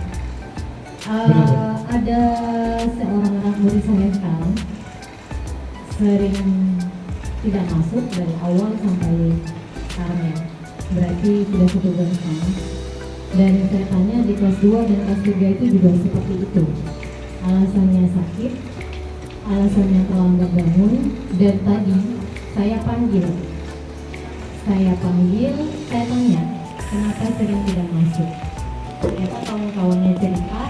Ada seorang anak murid saya sekarang sering tidak masuk dari awal sampai sekarang ya, berarti sudah 1 bulan sekarang. Dan saya tanya di kelas 2 dan kelas 3 itu juga seperti itu. Alasannya sakit, alasannya terlambat bangun, dan tadi saya panggil, saya tanya kenapa sering tidak masuk. Ternyata kawan-kawannya cerita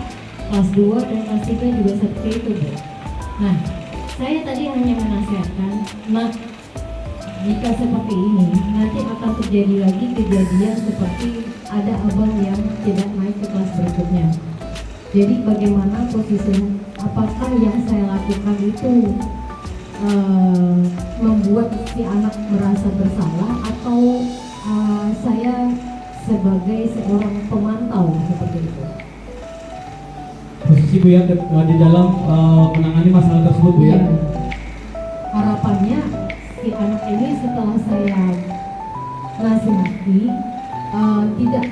kelas 2 dan kelas 3 juga seperti itu Bu. Nah, saya tadi hanya menasihatkan, nah jika seperti ini nanti akan terjadi lagi kejadian seperti ada abang yang tidak naik ke kelas berikutnya. Jadi bagaimana posisi, apakah yang saya lakukan itu membuat si anak merasa bersalah, atau saya sebagai seorang pemantau seperti itu? Posisi Bu ya di dalam menangani masalah tersebut Bu ya. Harapannya si anak ini setelah saya nasihati tidak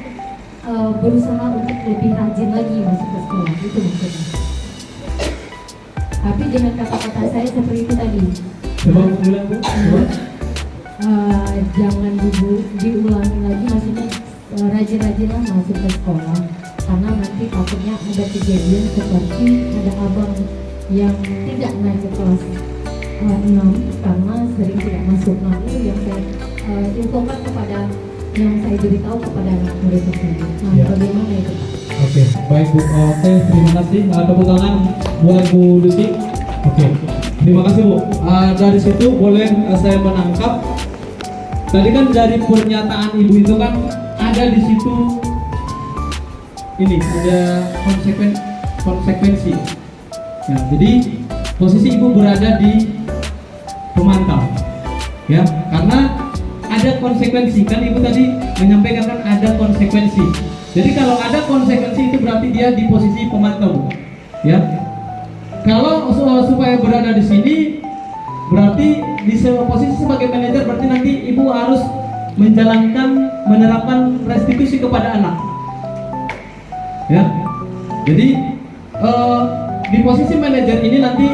berusaha untuk lebih rajin lagi masuk ke sekolah, itu maksudnya. Tapi dengan kata-kata saya seperti itu tadi, Coba ulang Bu. jangan diulangi lagi, maksudnya rajin-rajinlah masuk ke sekolah, karena nanti takutnya ada kejadian seperti ada abang yang tidak naik ke kelas 6 karena sering tidak masuk. Nah itu yang saya infokan kepada yang saya beritahu kepada anak murid tersebut. Nah Ya. bagaimana itu Pak? Oke, baik Bu. Oke, terima kasih. Tepuk tangan buat Bu Lucy. Oke, terima kasih Bu. Dari situ boleh saya menangkap. Tadi kan dari pernyataan Ibu itu kan ada di situ ini ada konsekuensi. Ya, jadi posisi Ibu berada di pemantau, ya, karena ada konsekuensi kan Ibu tadi menyampaikan kan ada konsekuensi. Jadi kalau ada konsekuensi itu berarti dia di posisi pemantau, ya. Kalau supaya berada di sini berarti di posisi sebagai manajer berarti nanti Ibu harus menerapkan restitusi kepada anak, ya. Jadi di posisi manajer ini nanti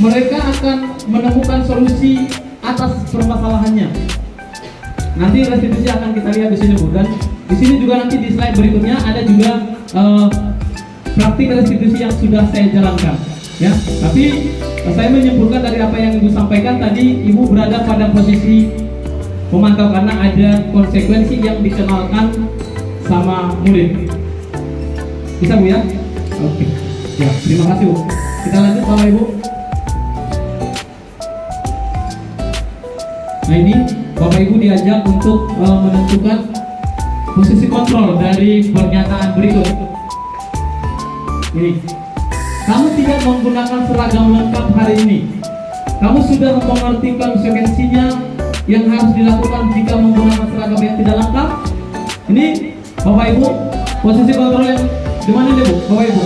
mereka akan menemukan solusi atas permasalahannya. Nanti restitusi akan kita lihat di sini Bu, dan di sini juga nanti di slide berikutnya ada juga praktik restitusi yang sudah saya jalankan, ya. Tapi saya menyimpulkan dari apa yang Ibu sampaikan tadi, Ibu berada pada posisi memantau karena ada konsekuensi yang dikenalkan sama murid. Bisa Bu ya? Oke. Ya, terima kasih Bu. Kita lanjut Bapak Ibu. Nah ini Bapak Ibu diajak untuk menentukan posisi kontrol dari pernyataan berikut. Ini, kamu tidak menggunakan seragam lengkap hari ini. Kamu sudah mengerti konsekuensinya yang harus dilakukan jika menggunakan seragam yang tidak lengkap. Ini Bapak Ibu, posisi kontrol yang di mana nih Bu, Bapak Ibu?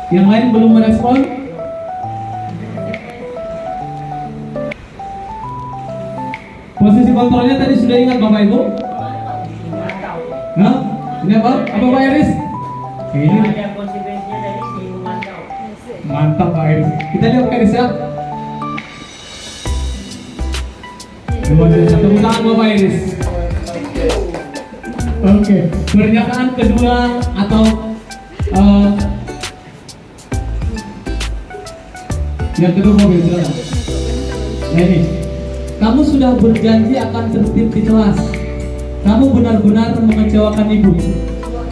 Yang lain belum merespon? Posisi kontrolnya tadi sudah ingat Bapak Ibu? Nah, ini apa? Apa Pak Iris? Ini Ada konsekuensinya dari si memantau. mantap Pak Iris. Kita lihat Pak Iris ya. Dua dari satu tangan Bapak Iris. Oke, pernyataan kedua atau yang kedua Bapak Iris silakan. Nah ini, kamu sudah berjanji akan tertib di kelas. Kamu benar-benar mengecewakan ibu.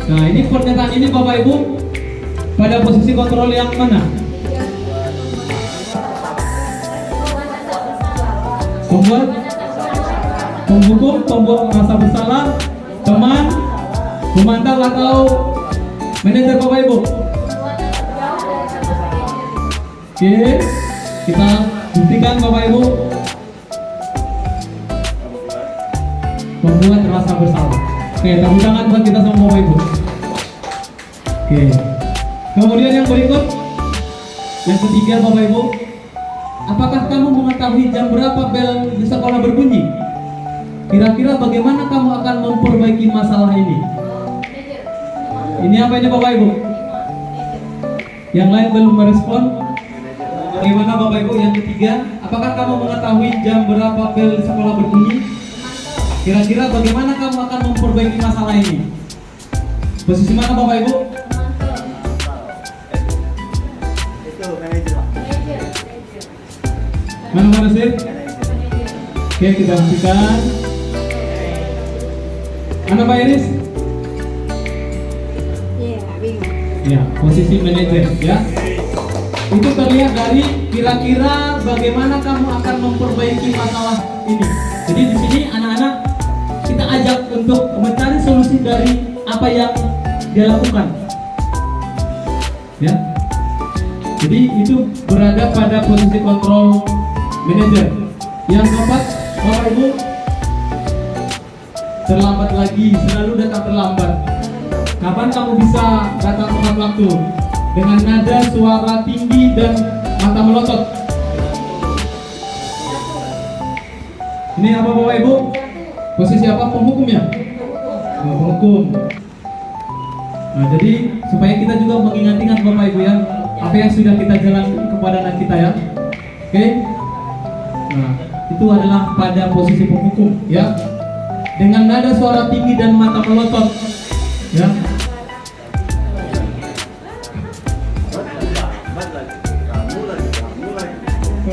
Nah ini pernyataan ini Bapak Ibu pada posisi kontrol yang mana? Pembuat, pemhukum, pembuat merasa bersalah, teman, pemantau atau manajer Bapak Ibu? Oke, kita buktikan Bapak Ibu. Membuat rasa bersalah. Oke, tepuk tangan buat kita sama Bapak Ibu. Oke. Kemudian yang berikut, yang ketiga Bapak Ibu, apakah kamu mengetahui jam berapa bel di sekolah berbunyi? Kira-kira bagaimana kamu akan memperbaiki masalah ini? Ini apa ini Bapak Ibu? Yang lain belum merespon? Bagaimana Bapak Ibu? Yang ketiga, apakah kamu mengetahui jam berapa bel di sekolah berbunyi? Kira-kira bagaimana kamu akan memperbaiki masalah ini? Posisi mana Bapak Ibu? Itu manajer Pak. Mana sih? Oke, kita hentikan. Mana Pak Iris? Ya, posisi manajer ya. Itu terlihat dari kira-kira bagaimana kamu akan memperbaiki masalah ini. Jadi di sini anak-anak kita ajak untuk mencari solusi dari apa yang dia lakukan. Ya. Jadi itu berada pada posisi kontrol manajer. Yang keempat, Bapak Ibu, terlambat lagi, selalu datang terlambat. Kapan kamu bisa datang tepat waktu? Dengan nada suara tinggi dan mata melotot. Ini apa Bapak Ibu? Posisi apa? Penghukum ya? Nah, penghukum. Nah, jadi supaya kita juga mengingat-ingat Bapak Ibu ya, apa yang sudah kita jalankan kepada anak kita ya. Oke? Nah, itu adalah pada posisi penghukum ya. Dengan nada suara tinggi dan mata melotot ya.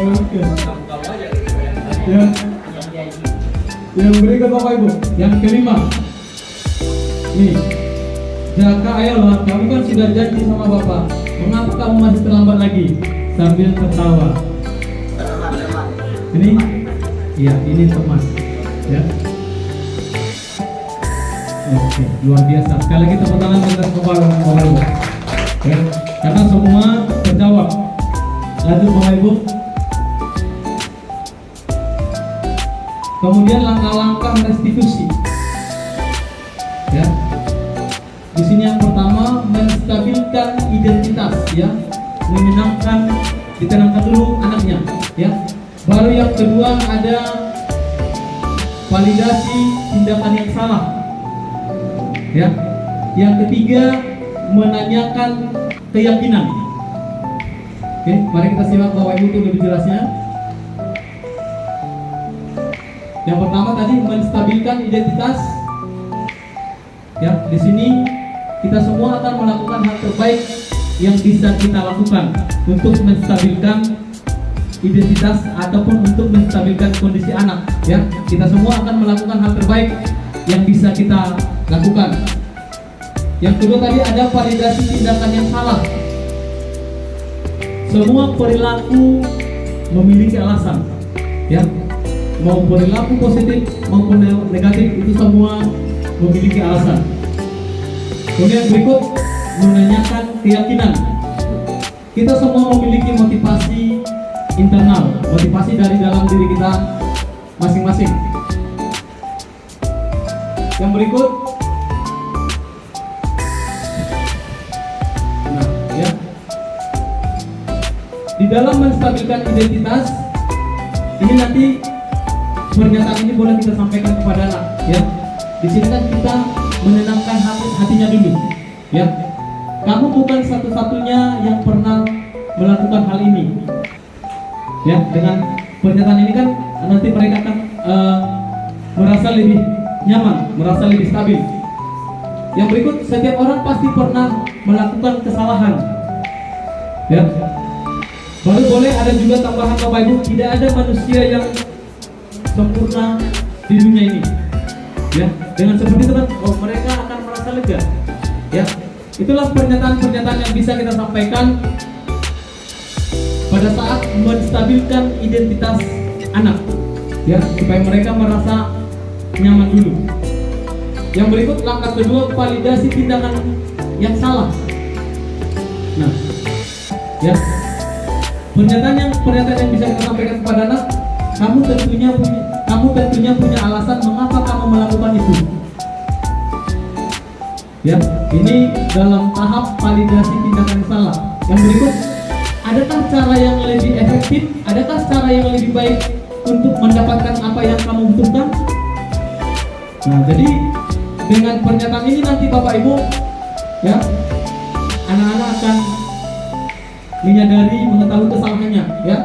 Oke. Ya. Yang berikut Bapak Ibu, yang kelima. Nih, Jaka, ayolah, kamu kan sudah janji sama Bapak. Mengapa kamu masih terlambat lagi? Sambil tertawa. Ini, iya, ini teman. Ya. Oke, luar biasa. Sekali lagi tepuk tangan untuk Bapak Ibu. Ya, karena semua terjawab. Lanjut Bapak Ibu. Kemudian langkah-langkah restitusi. Ya. Di sini yang pertama menstabilkan identitas, ya, ditenangkan dulu anaknya, ya. Baru yang kedua ada validasi tindakan yang salah, ya. Yang ketiga menanyakan keyakinan. Oke, mari kita simak Bapak Ibu untuk lebih jelasnya. Yang pertama tadi menstabilkan identitas. Ya, di sini kita semua akan melakukan hal terbaik yang bisa kita lakukan untuk menstabilkan identitas ataupun untuk menstabilkan kondisi anak. Ya, kita semua akan melakukan hal terbaik yang bisa kita lakukan. Yang kedua tadi ada validasi tindakan yang salah. Semua perilaku memiliki alasan. Ya, mau perilaku positif maupun negatif itu semua memiliki alasan. Kemudian berikut menanyakan keyakinan. Kita semua memiliki motivasi internal, motivasi dari dalam diri kita masing-masing. Yang berikut, nah, ya, di dalam menstabilkan identitas ini nanti pernyataan ini boleh kita sampaikan kepada anak, ya. Di sini kan kita menenangkan hatinya dulu, ya. Kamu bukan satu-satunya yang pernah melakukan hal ini, ya. Dengan pernyataan ini kan nanti mereka akan merasa lebih nyaman, merasa lebih stabil. Yang berikut, setiap orang pasti pernah melakukan kesalahan, ya. Baru boleh ada juga tambahan Bapak Ibu, tidak ada manusia yang sempurna di dunia ini, ya. Dengan seperti itu kan, oh, mereka akan merasa lega, ya. Itulah pernyataan-pernyataan yang bisa kita sampaikan pada saat menstabilkan identitas anak, ya, supaya mereka merasa nyaman dulu. Yang berikut langkah kedua, validasi tindakan yang salah. Nah, ya, pernyataan yang bisa kita sampaikan kepada anak, kamu tentunya punya alasan mengapa kamu melakukan itu. Ya, ini dalam tahap validasi tindakan yang salah. Yang berikut, adakah cara yang lebih efektif? Adakah cara yang lebih baik untuk mendapatkan apa yang kamu butuhkan? Nah, jadi dengan pernyataan ini nanti Bapak Ibu, ya, anak-anak akan menyadari, mengetahui kesalahannya, ya,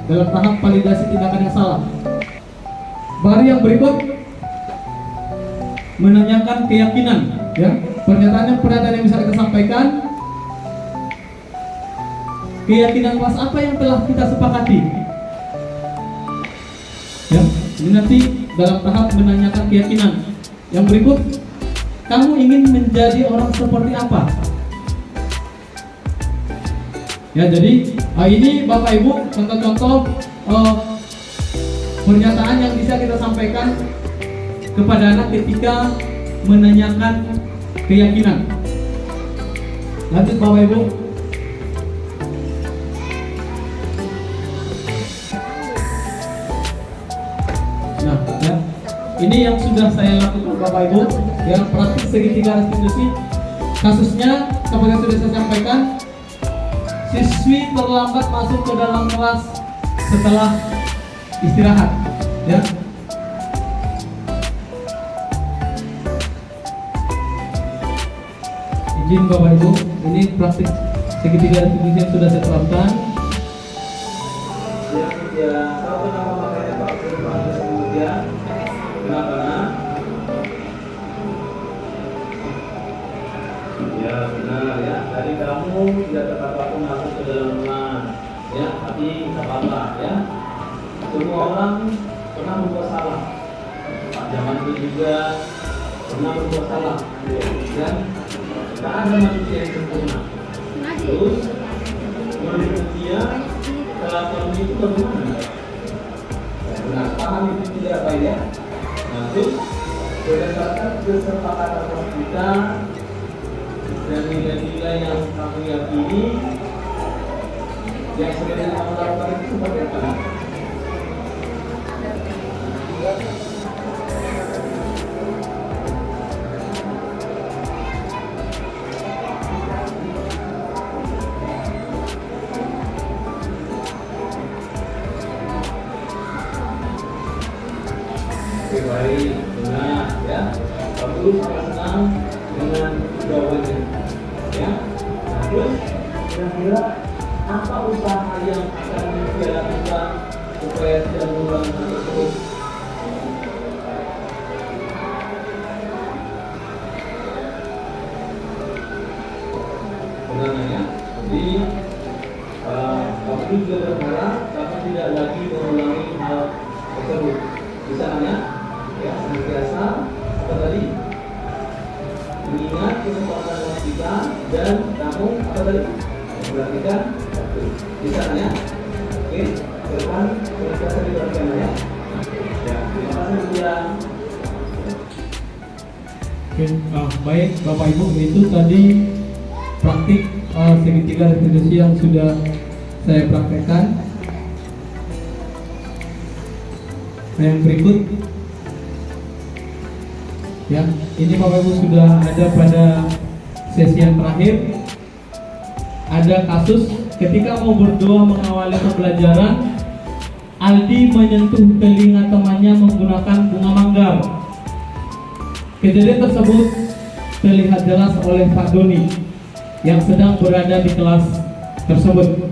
dalam tahap validasi tindakan yang salah. Baru yang berikut menanyakan keyakinan, ya. Pernyataan yang bisa kita sampaikan, keyakinan kelas apa yang telah kita sepakati, ya. Ini nanti dalam tahap menanyakan keyakinan. Yang berikut, kamu ingin menjadi orang seperti apa? Ya, jadi ini Bapak Ibu contoh-contoh pernyataan yang bisa kita sampaikan kepada anak ketika menanyakan keyakinan. Lanjut Bapak Ibu. Nah, ya, ini yang sudah saya lakukan Bapak Ibu, yang praktik segitiga restitusi. Kasusnya seperti yang sudah saya sampaikan, siswi terlambat masuk ke dalam kelas setelah istirahat, ya. Izin Bapak Ibu, ini praktik segitiga restitusi yang sudah saya terapkan. Ya benar ya, tadi kamu tidak tepat waktu masuk ke dalam rumah. ya, tapi tidak apa-apa ya. Semua orang pernah berbuat salah. Pak zaman itu juga pernah berbuat salah, dan tidak ada manusia yang sempurna. Terus menurut dia kelakuan itu bagaimana? Nah, paham itu tidak baik ya. Nah, terus berdasarkan kesepakatan kita dan nilai-nilai yang kami yakini, yang sebenarnya kamu lakukan itu seperti apa? Oke, baik, benar ya. Bagus, sangat senang dengan jawabannya ya. Nah, terus kira-kira apa usaha yang akan dia lakukan supaya tidak mengulangi hal tersebut? Benar ya. Jadi kami juga berharap kami tidak lagi mengulangi hal tersebut. Misalnya ya, senantiasa apa tadi, mengingat kesempatan kita dan kamu apa tadi, memperhatikan waktu. Misalnya, oke, ke depan senantiasa diperhatikan ya. Ya, terima kasih ya. Oke, baik Bapak Ibu, itu tadi praktik segitiga restitusi yang sudah saya praktekkan. Nah, yang berikut ya, ini Bapak Ibu sudah ada pada sesi yang terakhir. Ada kasus ketika mau berdoa mengawali pembelajaran, Aldi menyentuh telinga temannya menggunakan bunga manggar. Kejadian tersebut terlihat jelas oleh Pak Doni yang sedang berada di kelas tersebut.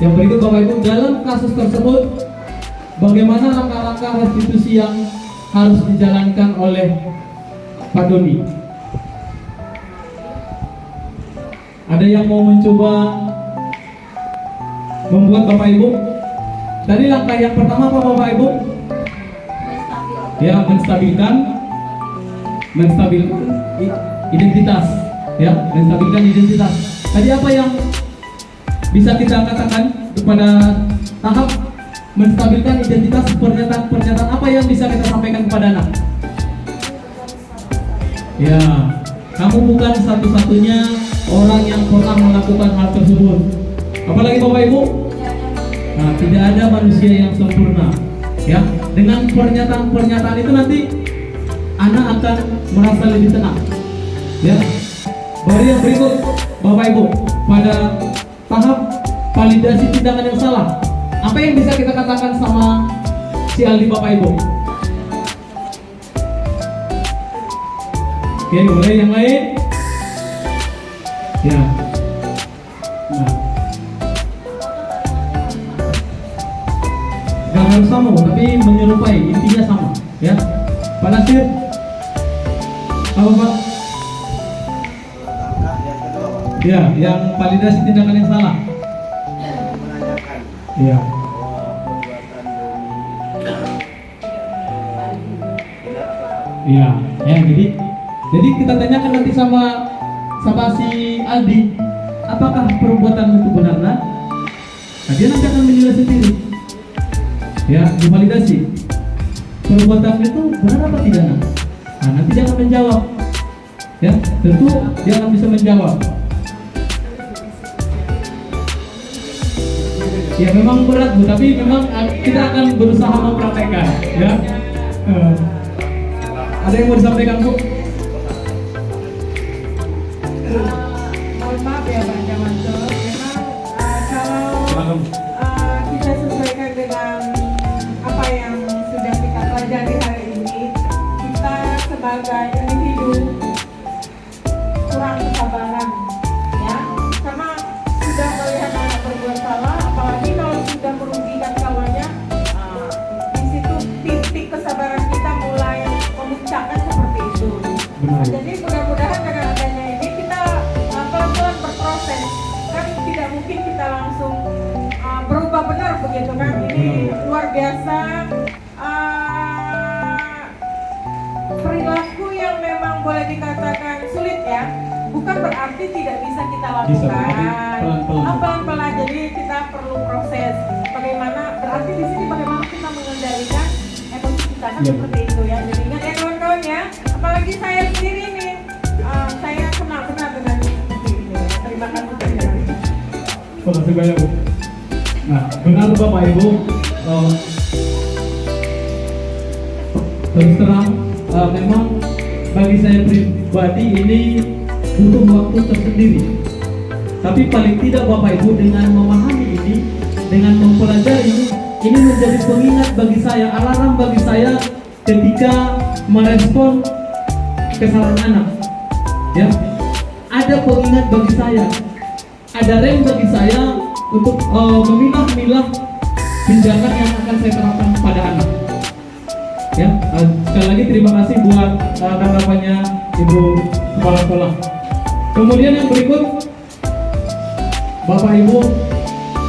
Yang berikut Bapak Ibu, dalam kasus tersebut bagaimana langkah-langkah restitusi yang harus dijalankan oleh Pak Doni? Ada yang mau mencoba membuat Bapak Ibu? Tadi langkah yang pertama apa Bapak Ibu? Ya, menstabilkan identitas. Ya, menstabilkan identitas. Tadi apa yang bisa kita katakan kepada tahap menstabilkan identitas? Pernyataan apa yang bisa kita sampaikan kepada anak? Ya, kamu bukan satu-satunya orang yang pernah melakukan hal tersebut. Apalagi Bapak Ibu? Nah, tidak ada manusia yang sempurna. Ya, dengan pernyataan itu nanti anak akan merasa lebih tenang. Ya, baru yang berikut Bapak Ibu, pada tahap validasi tindakan yang salah, apa yang bisa kita katakan sama si Aldi Bapak Ibu? Oke, boleh yang lain? Ya. Nah, gak harus sama, tapi menyerupai, intinya sama. Ya, Pak Nasir, apa Pak? Ya, yang validasi tindakan yang salah. Menanyakan Ya. bahwa perbuatan tidak Iya, ya jadi kita tanyakan nanti sama si Aldi, apakah perbuatan itu benar? Nah, dia nanti akan menilai sendiri. Ya, divalidasi. Perbuatan itu benar apa tidak? Nah, nanti dia akan menjawab. Ya, tentu dia akan bisa menjawab. Ya memang berat Bu, tapi memang kita akan berusaha mempraktekkan. Ya. Ada yang mau disampaikan Bu? Mohon maaf ya Pak Jamanto, memang kalau kita sesuaikan dengan apa yang sudah kita pelajari hari ini, kita sebagai individu kurang kesabaran, ya, sama sudah melihat anak berbuat salah, apalagi kalau sudah merugikan kawannya, di situ titik kesabaran kita mulai memuncakkan seperti itu. Benar. Jadi mudah-mudahan dengan adanya ini kita pelan-pelan berproses, kan ya. Bukan berarti tidak bisa kita Bisa, lakukan. tapi pelan-pelan. Pelan-pelan. Jadi kita perlu proses. Bagaimana? Berarti di sini bagaimana kita mengendalikan emosi kita kan Iya. seperti itu ya. Jadi ingat ya kawan-kawan ya. Apalagi saya sendiri nih, saya kenal benar dengan seperti ini. Terima kasih banyak. Terima kasih banyak Bu. Nah, benar Bapak Ibu, terus terang memang bagi saya pribadi ini butuh waktu tersendiri. Tapi paling tidak Bapak Ibu dengan memahami ini, dengan mempelajari ini menjadi pengingat bagi saya, alarm bagi saya ketika merespon kesalahan anak. Ya, ada pengingat bagi saya, ada rem bagi saya untuk memilah-milah tindakan yang akan saya terapkan kepada anak. Ya, sekali lagi terima kasih buat tanggapannya Ibu Kepala Sekolah. Kemudian yang berikut, Bapak Ibu,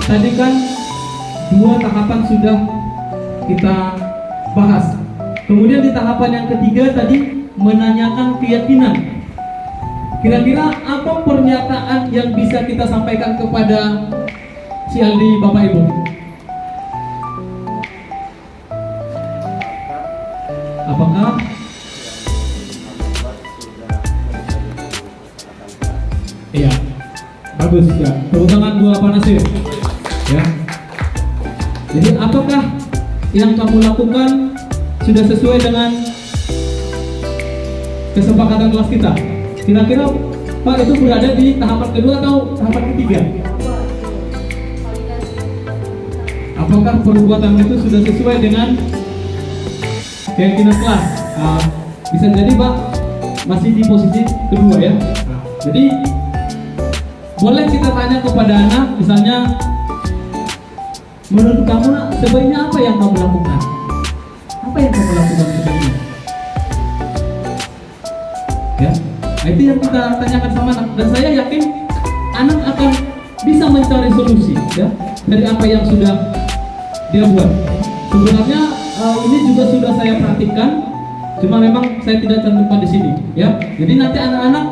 tadi kan 2 tahapan sudah kita bahas. Kemudian di tahapan yang ketiga tadi menanyakan keyakinan. Kira-kira apa pernyataan yang bisa kita sampaikan kepada si Aldi, Bapak Ibu? Apakah iya, bagus ya. Tepuk tangan buat Pak Nasir. Ya. Jadi apakah yang kamu lakukan sudah sesuai dengan kesepakatan kelas kita? Kira-kira Pak itu berada di tahapan kedua atau tahapan ketiga? Apakah perbuatan itu sudah sesuai dengan keyakinan kelas? Bisa jadi Pak masih di posisi kedua ya. Jadi boleh kita tanya kepada anak, misalnya, menurut kamu nak, sebaiknya apa yang kamu lakukan? Apa yang kamu lakukan sebaiknya? Ya, nah, itu yang kita tanyakan sama anak. Dan saya yakin anak akan bisa mencari solusi ya dari apa yang sudah dia buat. Sebenarnya ini juga sudah saya perhatikan, cuma memang saya tidak cantumkan di sini ya. Jadi nanti anak-anak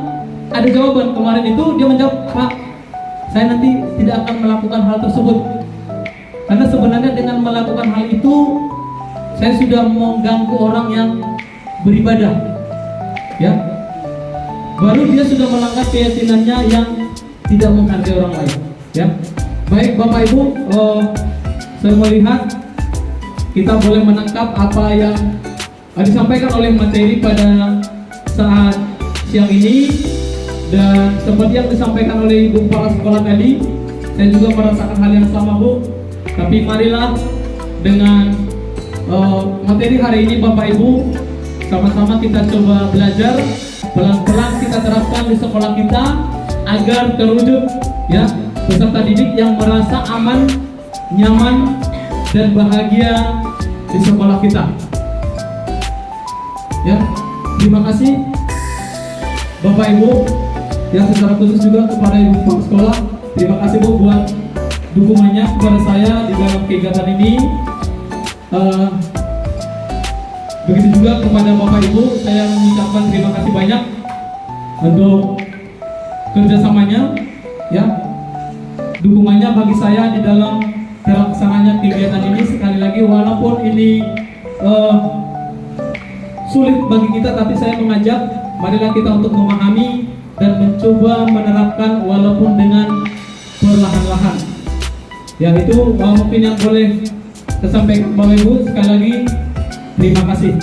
ada jawaban. Kemarin itu dia menjawab, Pak, saya nanti tidak akan melakukan hal tersebut. Karena sebenarnya dengan melakukan hal itu saya sudah mengganggu orang yang beribadah. Ya. Baru dia sudah melanggar keyakinannya yang tidak menghargai orang lain. Ya. Baik Bapak Ibu, saya melihat kita boleh menangkap apa yang disampaikan oleh materi pada saat siang ini. Dan seperti yang disampaikan oleh Ibu Kepala Sekolah tadi, saya juga merasakan hal yang sama Bu. Tapi marilah dengan materi hari ini Bapak Ibu, sama-sama kita coba belajar, pelan-pelan kita terapkan di sekolah kita agar terwujud ya peserta didik yang merasa aman, nyaman, dan bahagia di sekolah kita. Ya, terima kasih Bapak Ibu. Yang secara khusus juga kepada Ibu Kepala Sekolah, terima kasih Bu buat dukungannya kepada saya di dalam kegiatan ini. Begitu juga kepada Bapak Ibu, saya mengucapkan terima kasih banyak untuk kerjasamanya, ya, dukungannya bagi saya di dalam terlaksananya kegiatan ini. Sekali lagi, walaupun ini sulit bagi kita, tapi saya mengajak, marilah kita untuk memahami dan mencoba menerapkan walaupun dengan perlahan-lahan. Ya, itu mungkin yang boleh saya sampaikan Bapak Ibu. Sekali lagi terima kasih.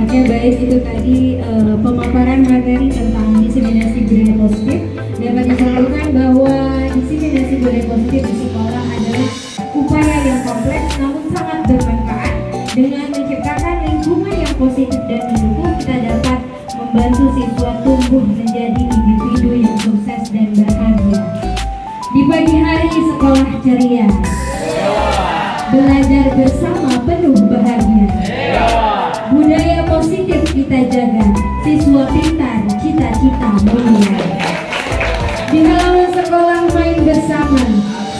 Oke, baik, itu tadi pemaparan materi tentang diseminasi budaya positif. Dapat disampaikan bahwa diseminasi budaya positif di sekolah adalah upaya yang kompleks namun sangat bermanfaat. Dengan menciptakan lingkungan yang positif dan mendukung, kita dapat membantu siswa tumbuh menjadi individu yang sukses dan bahagia. Di pagi hari sekolah ceria, belajar bersama penuh bahagia. Budaya positif kita jaga, siswa pintar, cita-cita mulia. Di halaman sekolah main bersama,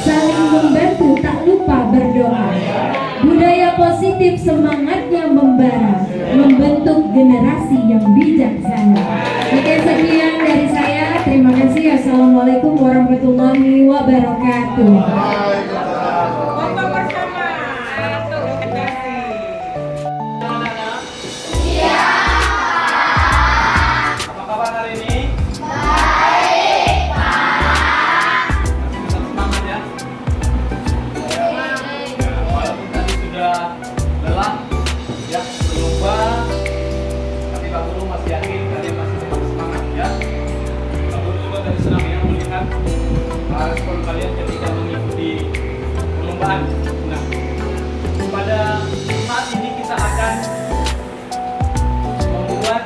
saling membantu tak lupa berdoa. Budaya positif semangatnya membara, membentuk generasi yang bijaksana. Oke, sekian dari saya. Terima kasih. Assalamualaikum warahmatullahi wabarakatuh. Foto bersama. Terima kasih. Anak-anak? Apa kabar hari ini? Tetap semangat ya. Walaupun tadi sudah lelah ya berlomba, tapi Pak Guru masih yakin kalian masih tetap semangat ya. Pak Guru juga tadi senang ya melihat respon kalian ketika mengikuti perlombaan. Nah, pada saat ini kita akan membuat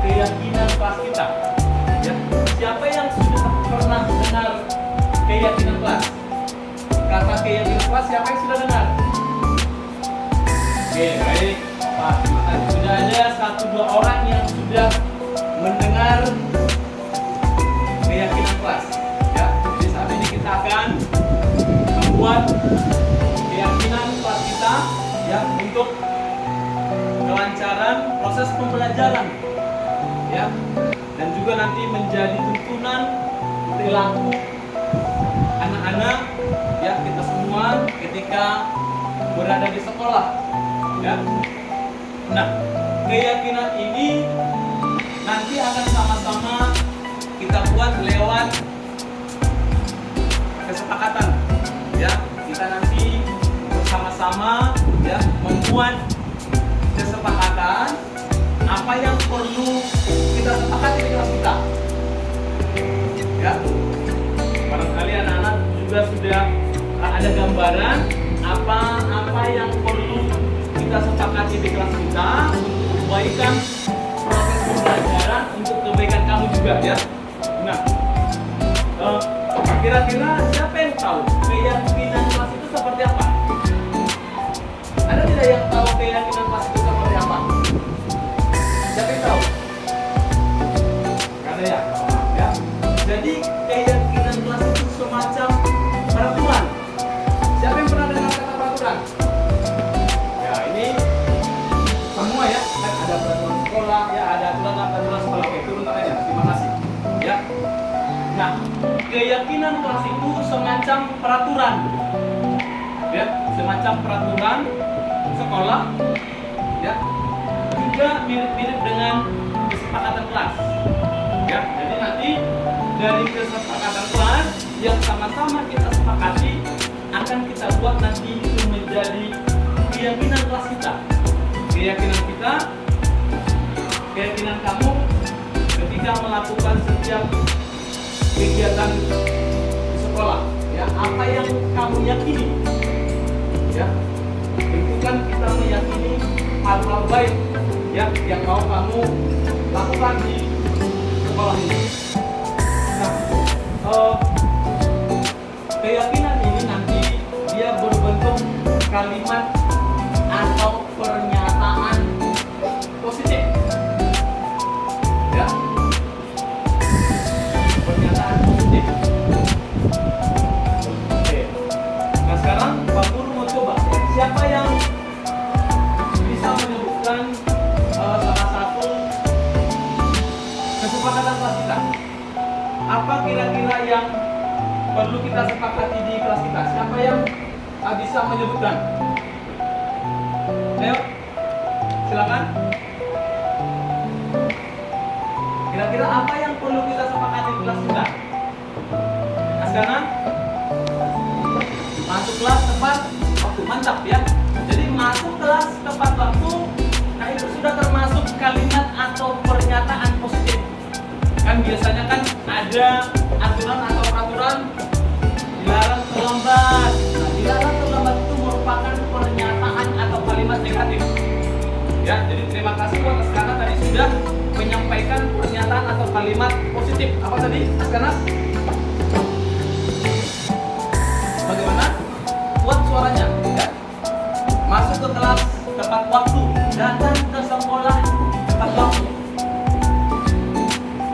keyakinan kelas kita. Ya, siapa yang sudah pernah dengar keyakinan kelas? Kata keyakinan kelas siapa yang sudah dengar? Oke, baik. Pak, sudah ada 1-2 orang yang sudah mendengar keyakinan kelas. Ya, jadi saat ini kita akan membuat keyakinan kelas kita ya untuk kelancaran proses pembelajaran ya, dan juga nanti menjadi tuntunan perilaku anak-anak ya kita semua ketika berada di sekolah ya. Nah, keyakinan ini nanti akan sama-sama kita buat lewat kesepakatan ya. Kita nanti bersama-sama ya membuat kesepakatan apa yang perlu kita sepakati di kelas kita ya. Barangkali anak-anak juga sudah ada gambaran apa yang perlu kita sepakati di kelas kita untuk kebaikan proses pembelajaran, untuk kebaikan kamu juga ya. Nah, kira-kira siapa yang tahu keyakinan kelas itu seperti apa? Ada tidak yang tahu keyakinan kelas itu seperti apa? Siapa yang tahu? Ada ya? Ya. Jadi keyakinan kelas itu semacam peraturan. Siapa yang pernah dengar kata peraturan? Ya, ini semua ya. Kan ada peraturan sekolah, ya ada aturan sekolah. Oke, turun tangannya. Terima kasih. Ya. Nah, keyakinan kelas itu semacam peraturan. Ya, semacam peraturan sekolah. Ya. Juga mirip-mirip dengan kesepakatan kelas. Ya, jadi nanti dari kesepakatan kelas yang sama-sama kita sepakati akan kita buat nanti itu menjadi keyakinan kelas kita. Keyakinan kita, keyakinan kamu ketika melakukan setiap kegiatan di sekolah. Ya, apa yang kamu yakini? Ya, itu kan kita meyakini hal-hal baik ya yang mau kamu lakukan di sekolah ini. Nah, keyakinan ini nanti dia berbentuk kalimat atau pernyataan positif. Ya. Pernyataan positif. Oke. Nah, sekarang Pak Guru mau coba siapa yang bisa menyebutkan salah satu kesepakatan kelas kita. Apa kira-kira yang perlu kita sepakati di kelas kita? Siapa yang bisa menyebutkan? Ayo, silakan. Kira-kira apa yang perlu kita sepakati di kelas kita? Mas kanan, masuk kelas tepat waktu, mantap ya. Jadi masuk kelas tepat waktu, nah itu sudah termasuk kalimat atau pernyataan positif. Kan biasanya kan ada aturan atau peraturan dilarang terlambat. Nah, dilarang terlambat itu merupakan pernyataan atau kalimat negatif. Ya, jadi terima kasih buat Askana tadi sudah menyampaikan pernyataan atau kalimat positif. Apa tadi, Askana? Bagaimana? Kuat suaranya, ya. Masuk ke kelas tepat waktu, datang ke sekolah tepat waktu.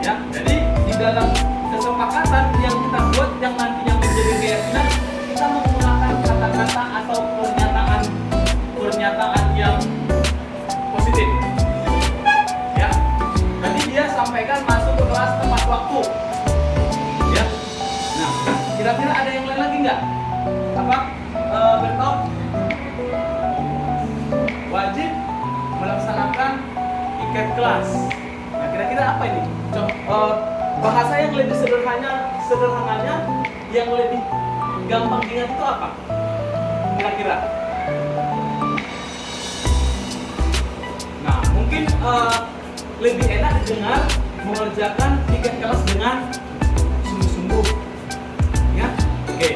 Ya, jadi di dalam kesepakatan yang kita buat yang nantinya menjadi keyakinan, kita menggunakan kata-kata atau pernyataan yang positif. Ya, nanti dia sampaikan masuk ke kelas tepat waktu. Ya, nah, kira-kira ada yang lain lagi nggak? Apa? Bertau? Wajib melaksanakan tiket kelas. Nah, kira-kira apa ini? Bahasa yang lebih sederhananya, yang lebih gampang diingat itu apa? Kira-kira? Nah, mungkin lebih enak dengar mengerjakan tiket kelas dengan sungguh-sungguh. Ya, oke.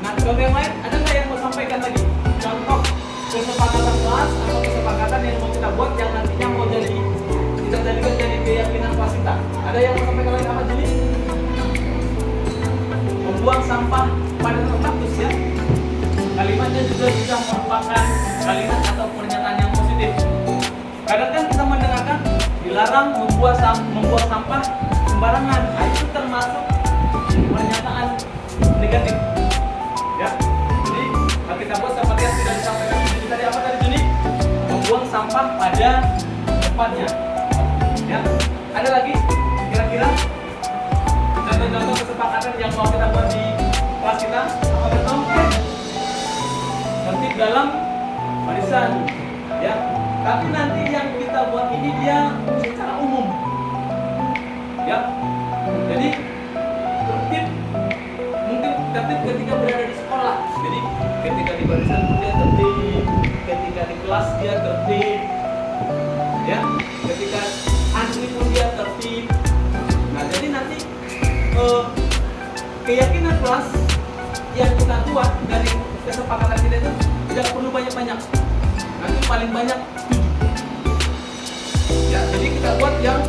Nah, contoh yang lain, ada nggak yang mau sampaikan lagi? Contoh kesepakatan kelas atau kesepakatan yang mau kita buat yang nantinya mau kita jadikan jadi keyakinan kelas kita. Ada yang mau sampaikan lagi apa jadi? Membuang sampah pada tempatnya ya. Kalimatnya juga bisa merupakan kalimat atau pernyataan yang positif. Kadang kan kita mendengarkan dilarang membuang sampah sembarangan. Nah, itu termasuk pernyataan negatif. Ya. Jadi kalau kita buat seperti yang sudah disampaikan di tadi apa tadi Juni? Membuang sampah pada tempatnya. Ya. Ada lagi kira-kira contoh-contoh kesepakatan yang mau kita buat di kelas kita? Apa betul? Tertib dalam barisan. Ya. Tapi nanti yang kita buat ini dia secara umum. Ya. Jadi tertib mungkin tertib ketika berada di sekolah. Jadi ketika di barisan dia tertib, ketika di kelas dia tertib. Ya, ketika antri pun dia tertib. Nah, jadi nanti keyakinan kelas yang kita buat dari kesepakatan kita itu tidak perlu banyak-banyak. Nanti paling banyak 7. Ya, jadi kita buat yang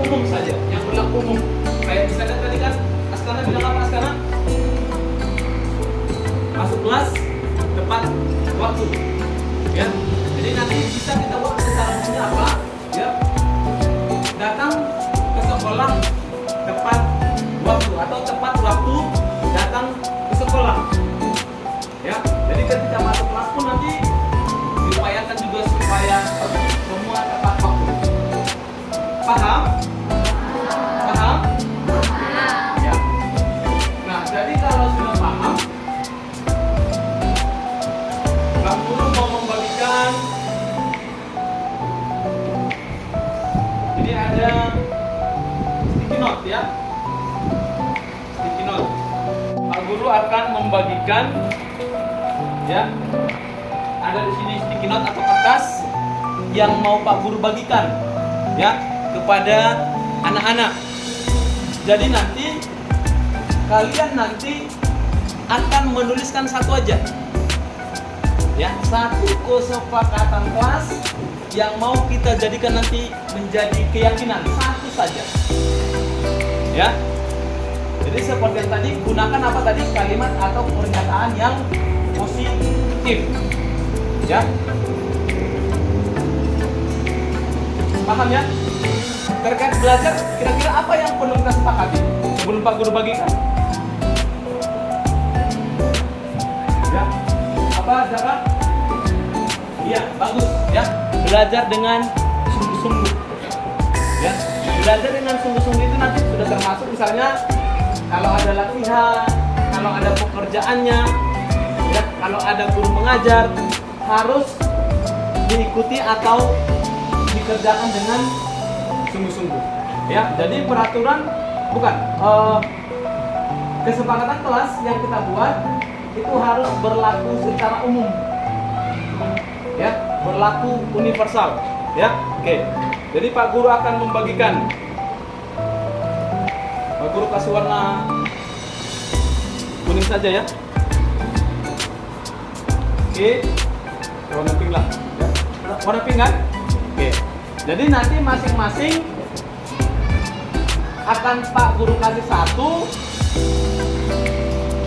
umum saja, yang berlaku umum. Kayak misalnya tadi kan Askana bilang apa Askana? Masuk kelas tepat waktu. Ya, jadi nanti bisa kita buat secara umumnya apa? Ya, datang ke sekolah tepat waktu atau tepat waktu datang ke sekolah. Ya, jadi ketika masuk kelas pun nanti diupayakan juga supaya semua tepat waktu. Paham? Paham? Ya. Nah, jadi kalau sudah paham, Pak Guru mau membagikan. Ini ada sticky note ya. Sticky note. Pak Guru akan membagikan ya. Ada di sini sticky note atau kertas yang mau Pak Guru bagikan ya kepada anak-anak. Jadi nanti kalian akan menuliskan satu aja. Ya, satu kesepakatan kelas yang mau kita jadikan nanti menjadi keyakinan, satu saja. Ya. Jadi seperti yang tadi, gunakan apa tadi? Kalimat atau pernyataan yang positif. Ya. Paham ya? Terkait belajar, kira-kira apa yang perlu kita sepakati sebelum Pak Guru bagikan? Ya. Apa, Jaka? Iya, bagus ya. Belajar dengan sungguh-sungguh. Ya. Belajar dengan sungguh-sungguh itu nanti sudah termasuk misalnya kalau ada latihan, kalau ada pekerjaannya, ya, kalau ada guru mengajar harus diikuti atau dikerjakan dengan sungguh-sungguh. Ya, jadi peraturan bukan kesepakatan kelas yang kita buat itu harus berlaku secara umum. Ya, berlaku universal. Ya, oke. Jadi Pak Guru akan membagikan. Pak Guru kasih warna kuning saja ya. Oke. Warna pink lah. Ya. Warna pink kan? Oke. Jadi nanti masing-masing akan Pak Guru kasih satu.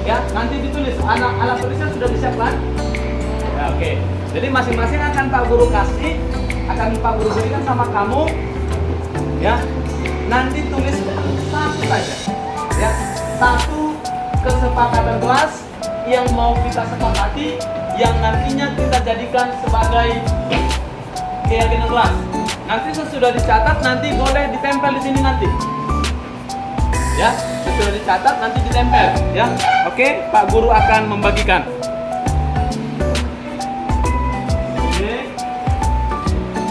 Ya, nanti ditulis. Alat tulisnya sudah disiapkan? Ya, oke. Jadi masing-masing akan Pak Guru kasih, akan Pak Guru berikan sama kamu. Ya. Nanti tulis satu saja. Ya. satu kesepakatan kelas yang mau kita sepakati, yang nantinya kita jadikan sebagai keyakinan kelas. Nanti sesudah dicatat, nanti boleh ditempel di sini nanti. Ya, sesudah dicatat nanti ditempel. Ya, oke. Pak Guru akan membagikan. Oke,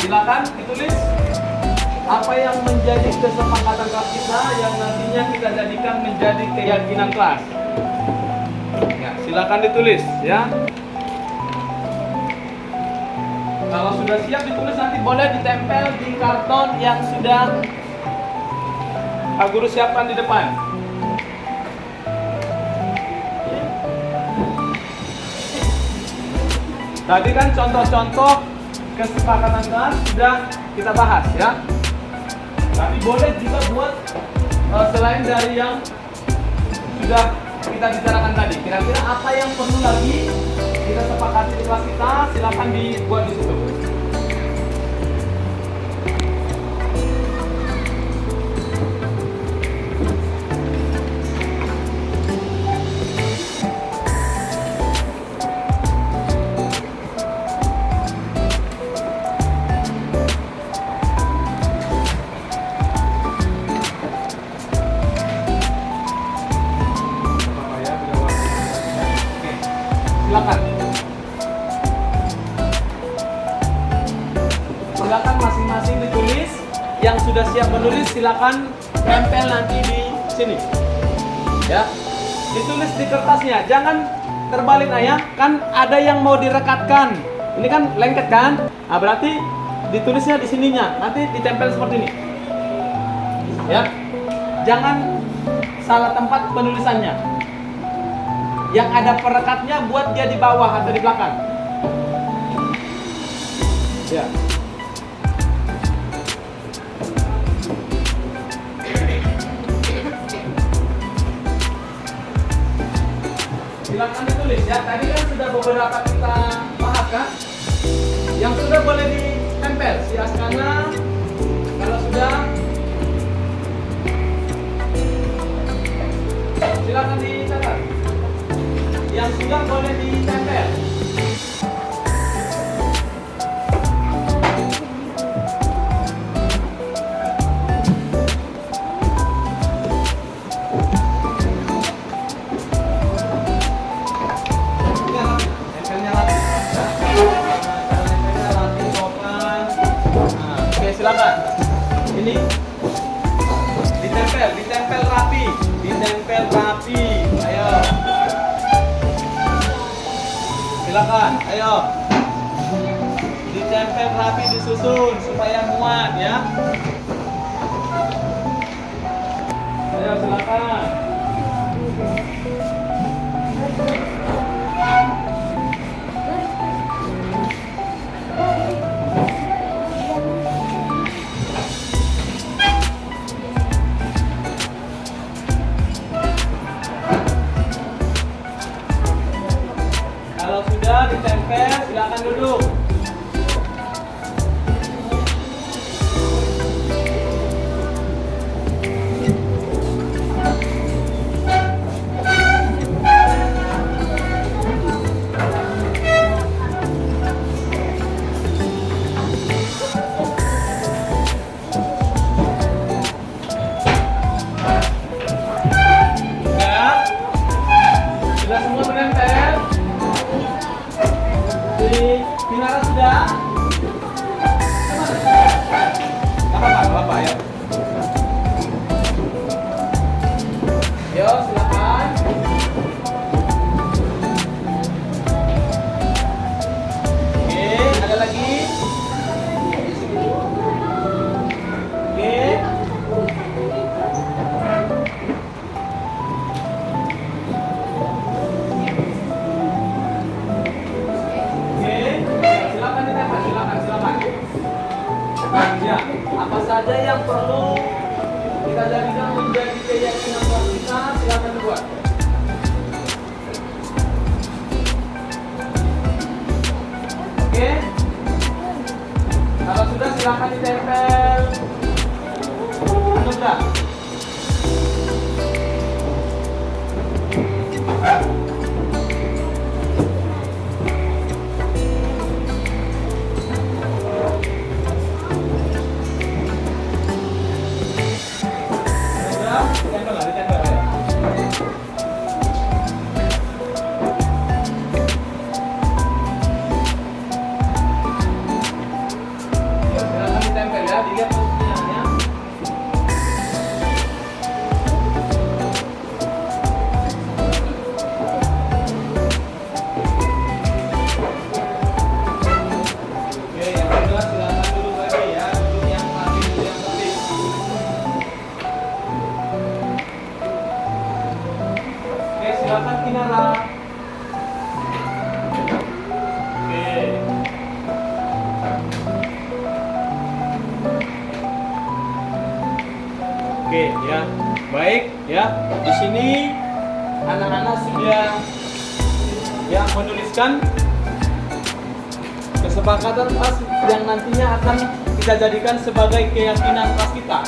silakan ditulis apa yang menjadi kesepakatan kelas kita yang nantinya kita jadikan menjadi keyakinan kelas. Ya, silakan ditulis ya. Kalau sudah siap ditulis nanti boleh ditempel di karton yang sudah Pak Guru siapkan di depan. Tadi kan contoh-contoh kesepakatan kelas sudah kita bahas ya. Tapi boleh juga buat selain dari yang sudah kita bicarakan tadi. Kira-kira apa yang perlu lagi kita sepakati di kelas kita, silakan dibuat di situ. Silakan. Silakan masing-masing ditulis. Yang sudah siap menulis silakan tempel nanti di sini. Ya. Ditulis di kertasnya. Jangan terbalik ayah. Kan ada yang mau direkatkan. Ini kan lengket kan? Nah, berarti ditulisnya di sininya. Nanti ditempel seperti ini. Ya. Jangan salah tempat penulisannya. Yang ada perekatnya buat dia di bawah atau di belakang. Ya. Silakan ditulis ya. Tadi kan sudah beberapa kita bahas kan. Yang sudah boleh ditempel si Askana. Kalau sudah silakan dicatat. Yang sudah boleh ditempel. Tempelnya lagi. Tempelnya lagi sopan. Nah, oke silakan. Ini ditempel rapi, Ayo. Silakan, ayo. Ditempel rapi, disusun supaya muat ya. Ayo silakan. Kalau sudah ditempel, silakan duduk. Sudah semua menempel? Di Pinara sudah? Gak apa-apa ya. Yo, silakan. Oke, ada lagi? Oke. Ya, apa saja yang perlu kita jadikan menjadi keyakinan kita, silakan buat. Oke. Kalau sudah silakan ditempel. Sudah. Silakan Kinara. Oke. Oke ya, baik ya. Di sini anak-anak sudah ya menuliskan kesepakatan kelas yang nantinya akan kita jadikan sebagai keyakinan kelas kita.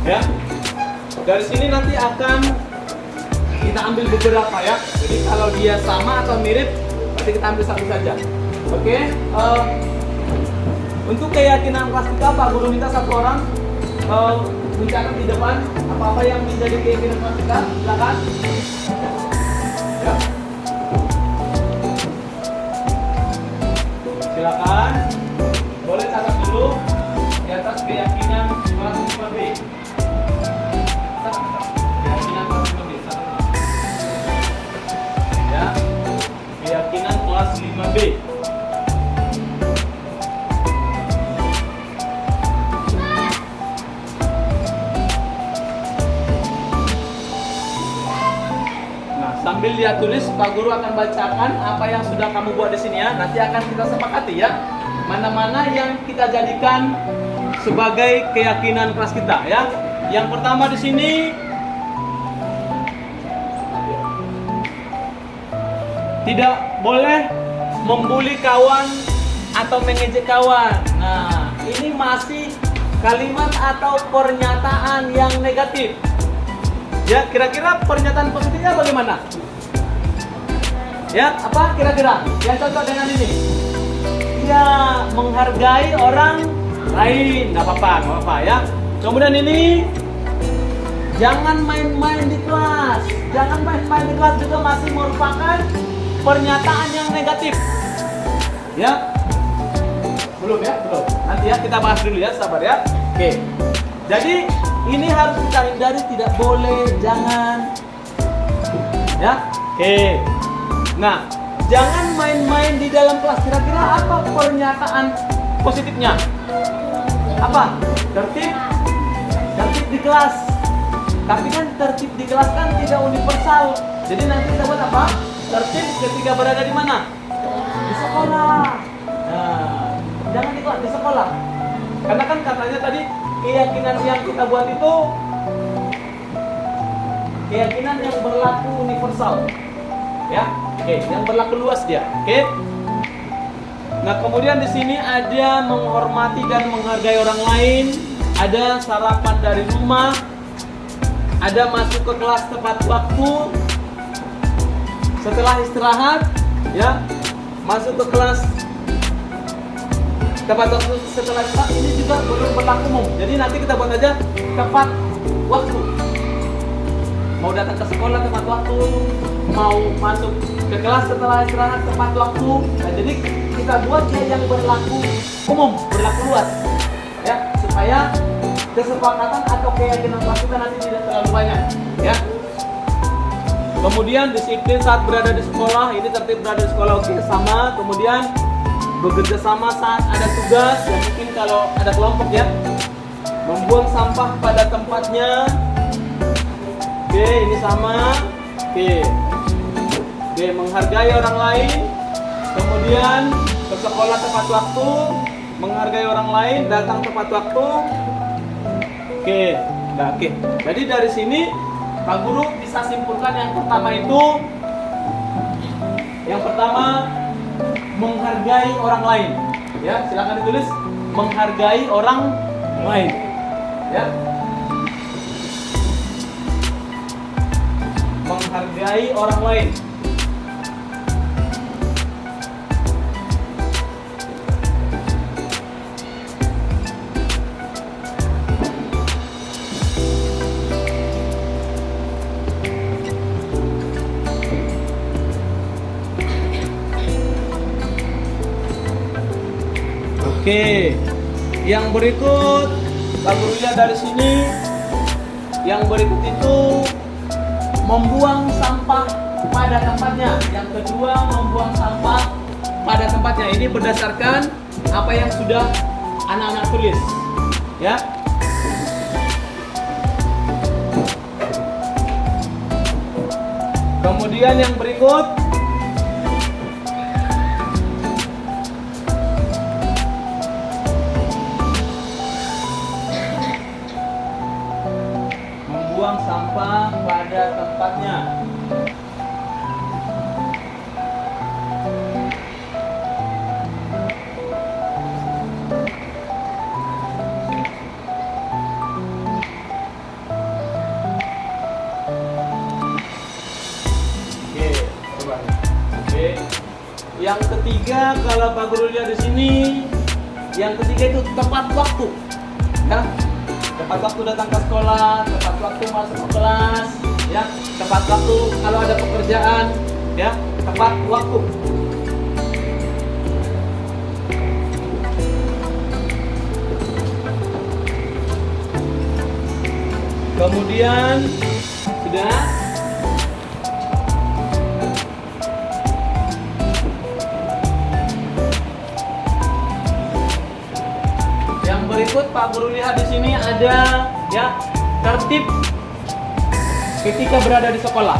Ya, dari sini nanti akan kita ambil beberapa ya. Jadi kalau dia sama atau mirip, nanti kita ambil satu saja. Oke. Untuk keyakinan kelas kita, Pak Guru minta satu orang mencatat di depan apa-apa yang menjadi keyakinan kelas kita. Silakan. Ya. Silakan. Boleh catat dulu di atas keyakinan kelas 5B. Keyakinan kelas 5B. Ya. Keyakinan kelas 5B. Sambil dia tulis, Pak Guru akan bacakan apa yang sudah kamu buat di sini ya. Nanti akan kita sepakati ya. Mana-mana yang kita jadikan sebagai keyakinan kelas kita ya. Yang pertama di sini tidak boleh membuli kawan atau mengejek kawan. Nah, ini masih kalimat atau pernyataan yang negatif. Ya, kira-kira pernyataan positifnya bagaimana? Ya, apa kira-kira yang cocok dengan ini? Ya, menghargai orang lain, nggak apa-apa ya. Kemudian ini, jangan main-main di kelas. Jangan main-main di kelas juga masih merupakan pernyataan yang negatif. Ya, belum ya, belum. Nanti ya kita bahas dulu ya, sabar ya. Oke. Jadi ini harus kita hindari, tidak boleh, jangan. Ya, oke. Nah, jangan main-main di dalam kelas. Kira-kira apa pernyataan positifnya? Apa? Tertib di kelas. Tapi kan tertib di kelas kan tidak universal. Jadi nanti kita buat apa? Tertib ketika berada di mana? Di sekolah. Nah, jangan di kelas, di sekolah. Karena kan katanya tadi keyakinan yang kita buat itu keyakinan yang berlaku universal. Ya, oke, yang berlaku luas dia. Oke. Nah, kemudian di sini ada menghormati dan menghargai orang lain, ada sarapan dari rumah, ada masuk ke kelas tepat waktu, setelah istirahat, ya, masuk ke kelas tepat waktu setelah istirahat. Ini juga belum berlaku umum. Jadi nanti kita buat aja tepat waktu. Mau datang ke sekolah tepat waktu, mau masuk ke kelas setelah istirahat tepat waktu. Nah, jadi kita buat dia yang berlaku umum, berlaku luas, ya, supaya kesepakatan atau keyakinan kelas kita nanti tidak terlalu banyak, ya. Kemudian disiplin saat berada di sekolah, ini tertib berada di sekolah, oke, sama. Kemudian bekerja sama saat ada tugas, ya mungkin kalau ada kelompok ya, membuang sampah pada tempatnya. Oke, ini sama. Oke, menghargai orang lain. Kemudian ke sekolah tepat waktu, menghargai orang lain, datang tepat waktu. Oke, nah oke. Jadi dari sini Pak Guru bisa simpulkan yang pertama itu, yang pertama menghargai orang lain. Ya, silakan ditulis menghargai orang lain. Ya. Menghargai orang lain. Oke, yang berikut Pak Guru lihat dari sini. Yang berikut itu membuang sampah pada tempatnya. Yang kedua, membuang sampah pada tempatnya. Ini berdasarkan apa yang sudah anak-anak tulis, ya. Kemudian yang berikut, membuang sampah pada tempatnya. Oke, coba. Oke. Yang ketiga, kalau Pak Guru lihat di sini, yang ketiga itu tepat waktu. Ya. Tepat waktu datang ke sekolah, tepat waktu masuk ke kelas, ya. Tepat waktu kalau ada pekerjaan, ya. Tepat waktu. Kemudian sudah. Yang berikut Pak Guru lihat di sini ada ya tertib ketika berada di sekolah.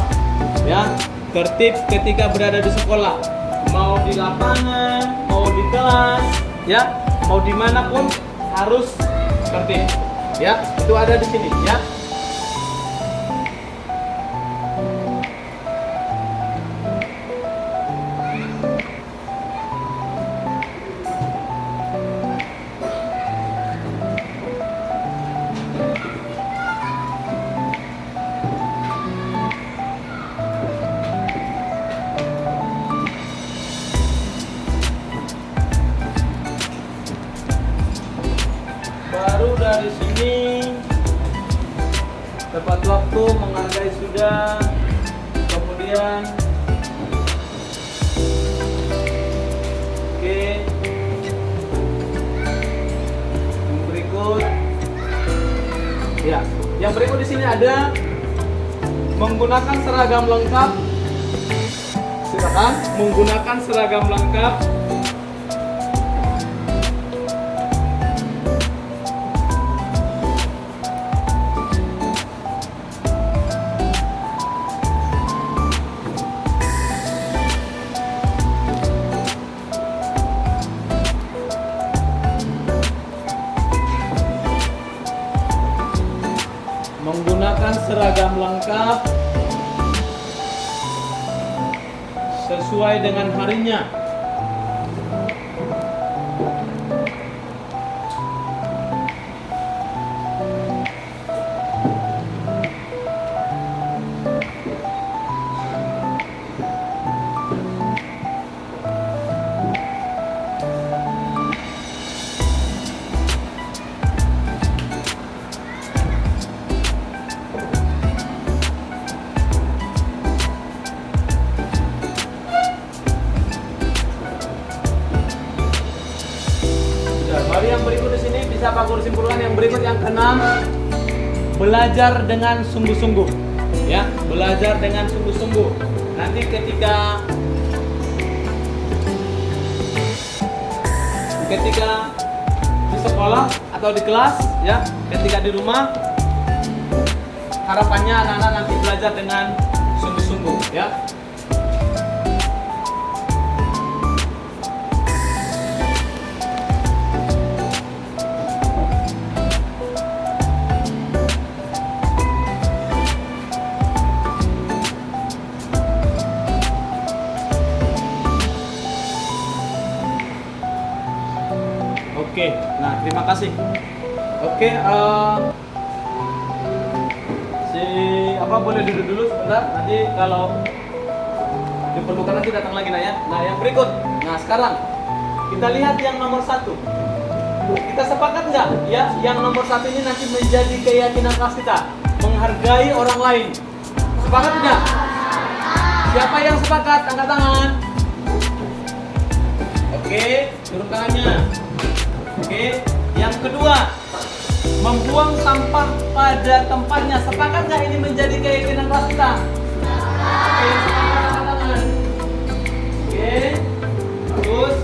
Ya, tertib ketika berada di sekolah. Mau di lapangan, mau di kelas, ya, mau dimanapun harus tertib. Ya, itu ada di sini, ya. Baru dari sini tepat waktu, menghargai sudah. Kemudian oke, yang berikut ya, yang berikut di sini ada menggunakan seragam lengkap. Silakan menggunakan seragam lengkap. Menggunakan seragam lengkap sesuai dengan harinya. Baru yang berikut di sini bisa Pak Guru simpulkan. Yang berikut yang keenam, belajar dengan sungguh-sungguh. Ya, belajar dengan sungguh-sungguh. Nanti ketika di sekolah atau di kelas, ya, ketika di rumah, harapannya anak-anak nanti belajar dengan sungguh-sungguh, ya. Oke, nah terima kasih. Oke, boleh duduk dulu sebentar. Nanti kalau diperlukan nanti datang lagi, ya. Nah, yang berikut. Nah, sekarang kita lihat yang nomor 1. Kita sepakat nggak? Ya, yang nomor 1 ini nanti menjadi keyakinan kelas kita, menghargai orang lain. Sepakat nggak? Siapa yang sepakat? Angkat tangan. Oke, turun tangannya. Oke, yang kedua, membuang sampah pada tempatnya. Sepakat nggak ini menjadi keyakinan kelas kita? Oke, sepakat, angkat tangan. Oke, terus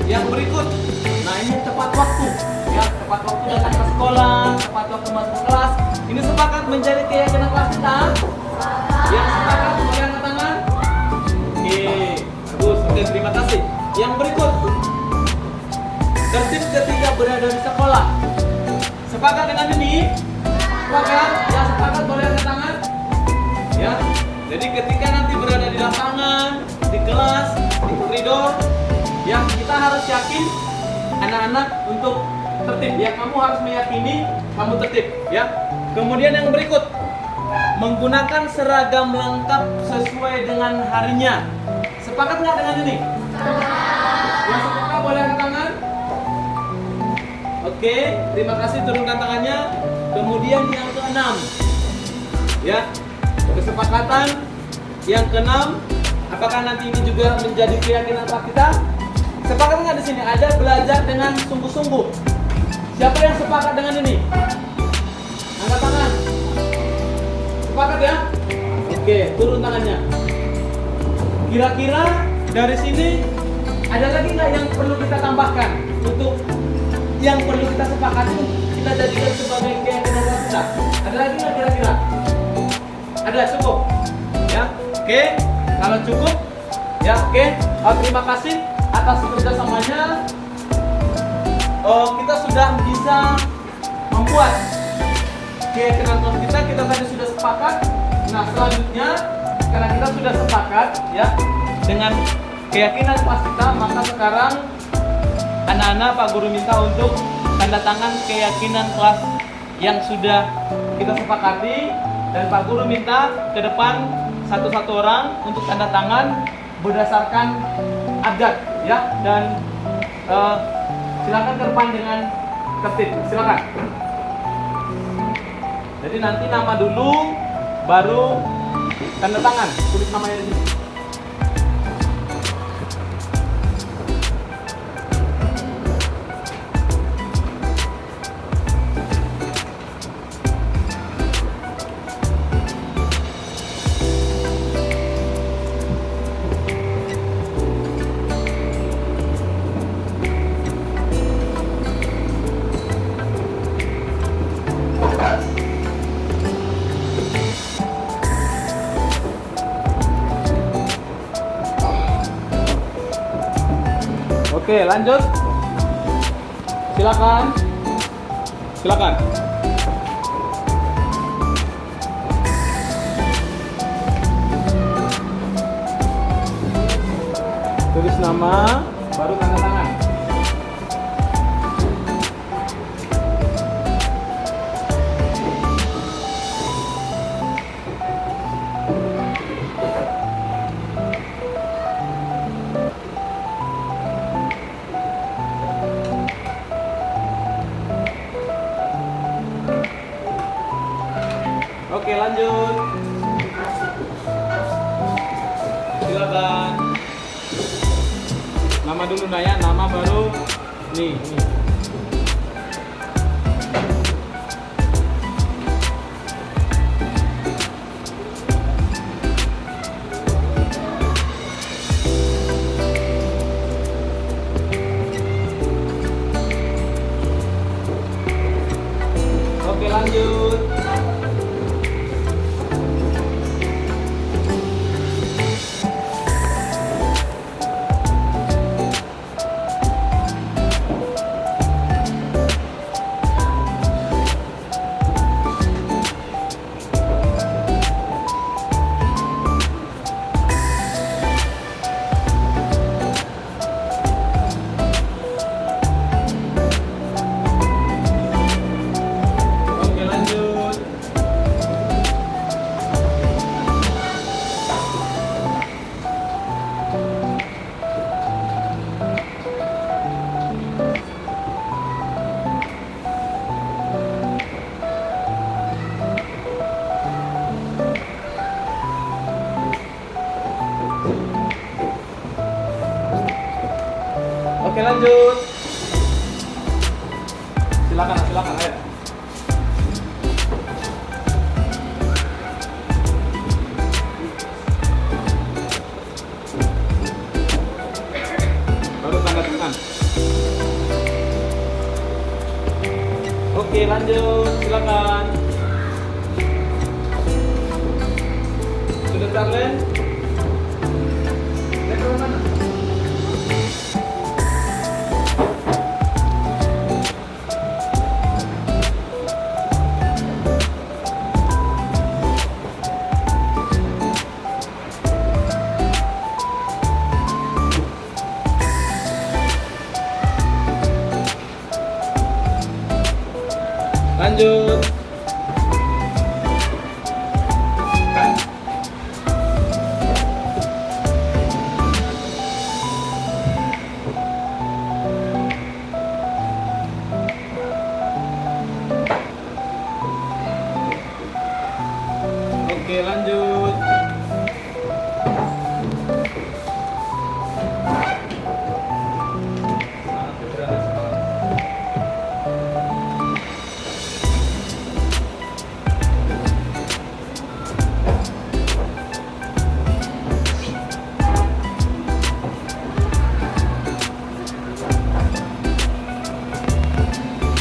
yang berikut. Nah, ini tepat waktu. Ya, tepat waktu datang ke sekolah, tepat waktu masuk ke kelas. Ini sepakat menjadi keyakinan kelas kita? Yang sepakat boleh angkat tangan? Oke, bagus. Oke, terima kasih. Yang berikut, tertib ketika berada di sekolah. Sepakat dengan ini? Sepakat? Yang sepakat boleh angkat tangan? Ya. Jadi ketika nanti berada di lapangan, di kelas, di koridor, yang kita harus yakin anak-anak untuk tertib. Ya, kamu harus meyakini kamu tertib. Ya. Kemudian yang berikut, menggunakan seragam lengkap sesuai dengan harinya. Sepakat nggak dengan ini? Yang sepakat boleh angkat tangan? Oke, terima kasih, turunkan tangannya. Kemudian yang keenam, ya, kesepakatan yang keenam. Apakah nanti ini juga menjadi keyakinan kita? Sepakat nggak di sini? Ada belajar dengan sungguh-sungguh. Siapa yang sepakat dengan ini? Angkat tangan. Sepakat ya? Oke, turun tangannya. Kira-kira dari sini ada lagi nggak yang perlu kita tambahkan untuk yang perlu kita sepakati kita jadikan sebagai keyakinan kita? Ada lagi nggak kira-kira? Ada, cukup? Ya, oke. Kalau cukup, ya oke. Terima kasih atas kerjasamanya. Kita sudah bisa membuat keyakinan kita tadi sudah sepakat. Nah, selanjutnya karena kita sudah sepakat ya dengan keyakinan kelas kita, maka sekarang anak-anak Pak Guru minta untuk tanda tangan keyakinan kelas yang sudah kita sepakati, dan Pak Guru minta ke depan satu-satu orang untuk tanda tangan berdasarkan adat ya, dan silakan ke depan dengan tertib, silakan. Jadi nanti nama dulu, baru tanda tangan, tulis namanya di sini. Oke, lanjut. Silakan. Silakan. Tulis nama, baru tanda tangan. Oke, lanjut. Silakan. Nama dulu Naya, nama baru nih. Oke, lanjut. Oke, lanjut. Oke, lanjut. Silakan, silakan, ayo. Baru tanda tangan. Oke, lanjut. Silakan. Oke, lanjut. Semangat, Putra, semangat.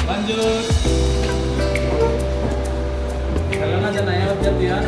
Lanjut. Jalan aja Naya, hati-hati ya.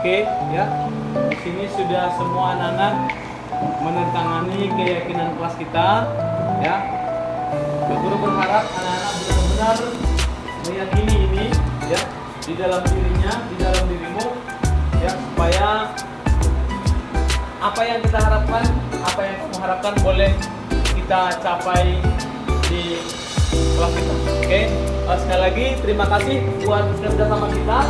Oke, ya. Di sini sudah semua anak-anak menandatangani keyakinan kelas kita, ya. Pak Guru berharap anak-anak benar-benar meyakini ini, ya, di dalam dirinya, di dalam dirimu, ya, supaya apa yang kita harapkan, apa yang kamu harapkan boleh kita capai di kelas kita. Oke, sekali lagi terima kasih buat kerjasama kita,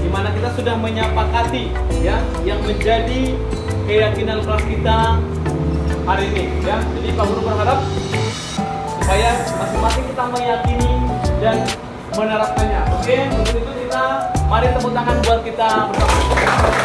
di mana kita sudah menyepakati, ya, yang menjadi keyakinan kelas kita hari ini, ya. Jadi Pak Guru berharap supaya masing-masing kita meyakini dan menerapkannya. Oke, untuk itu kita mari tepuk tangan buat kita bersama.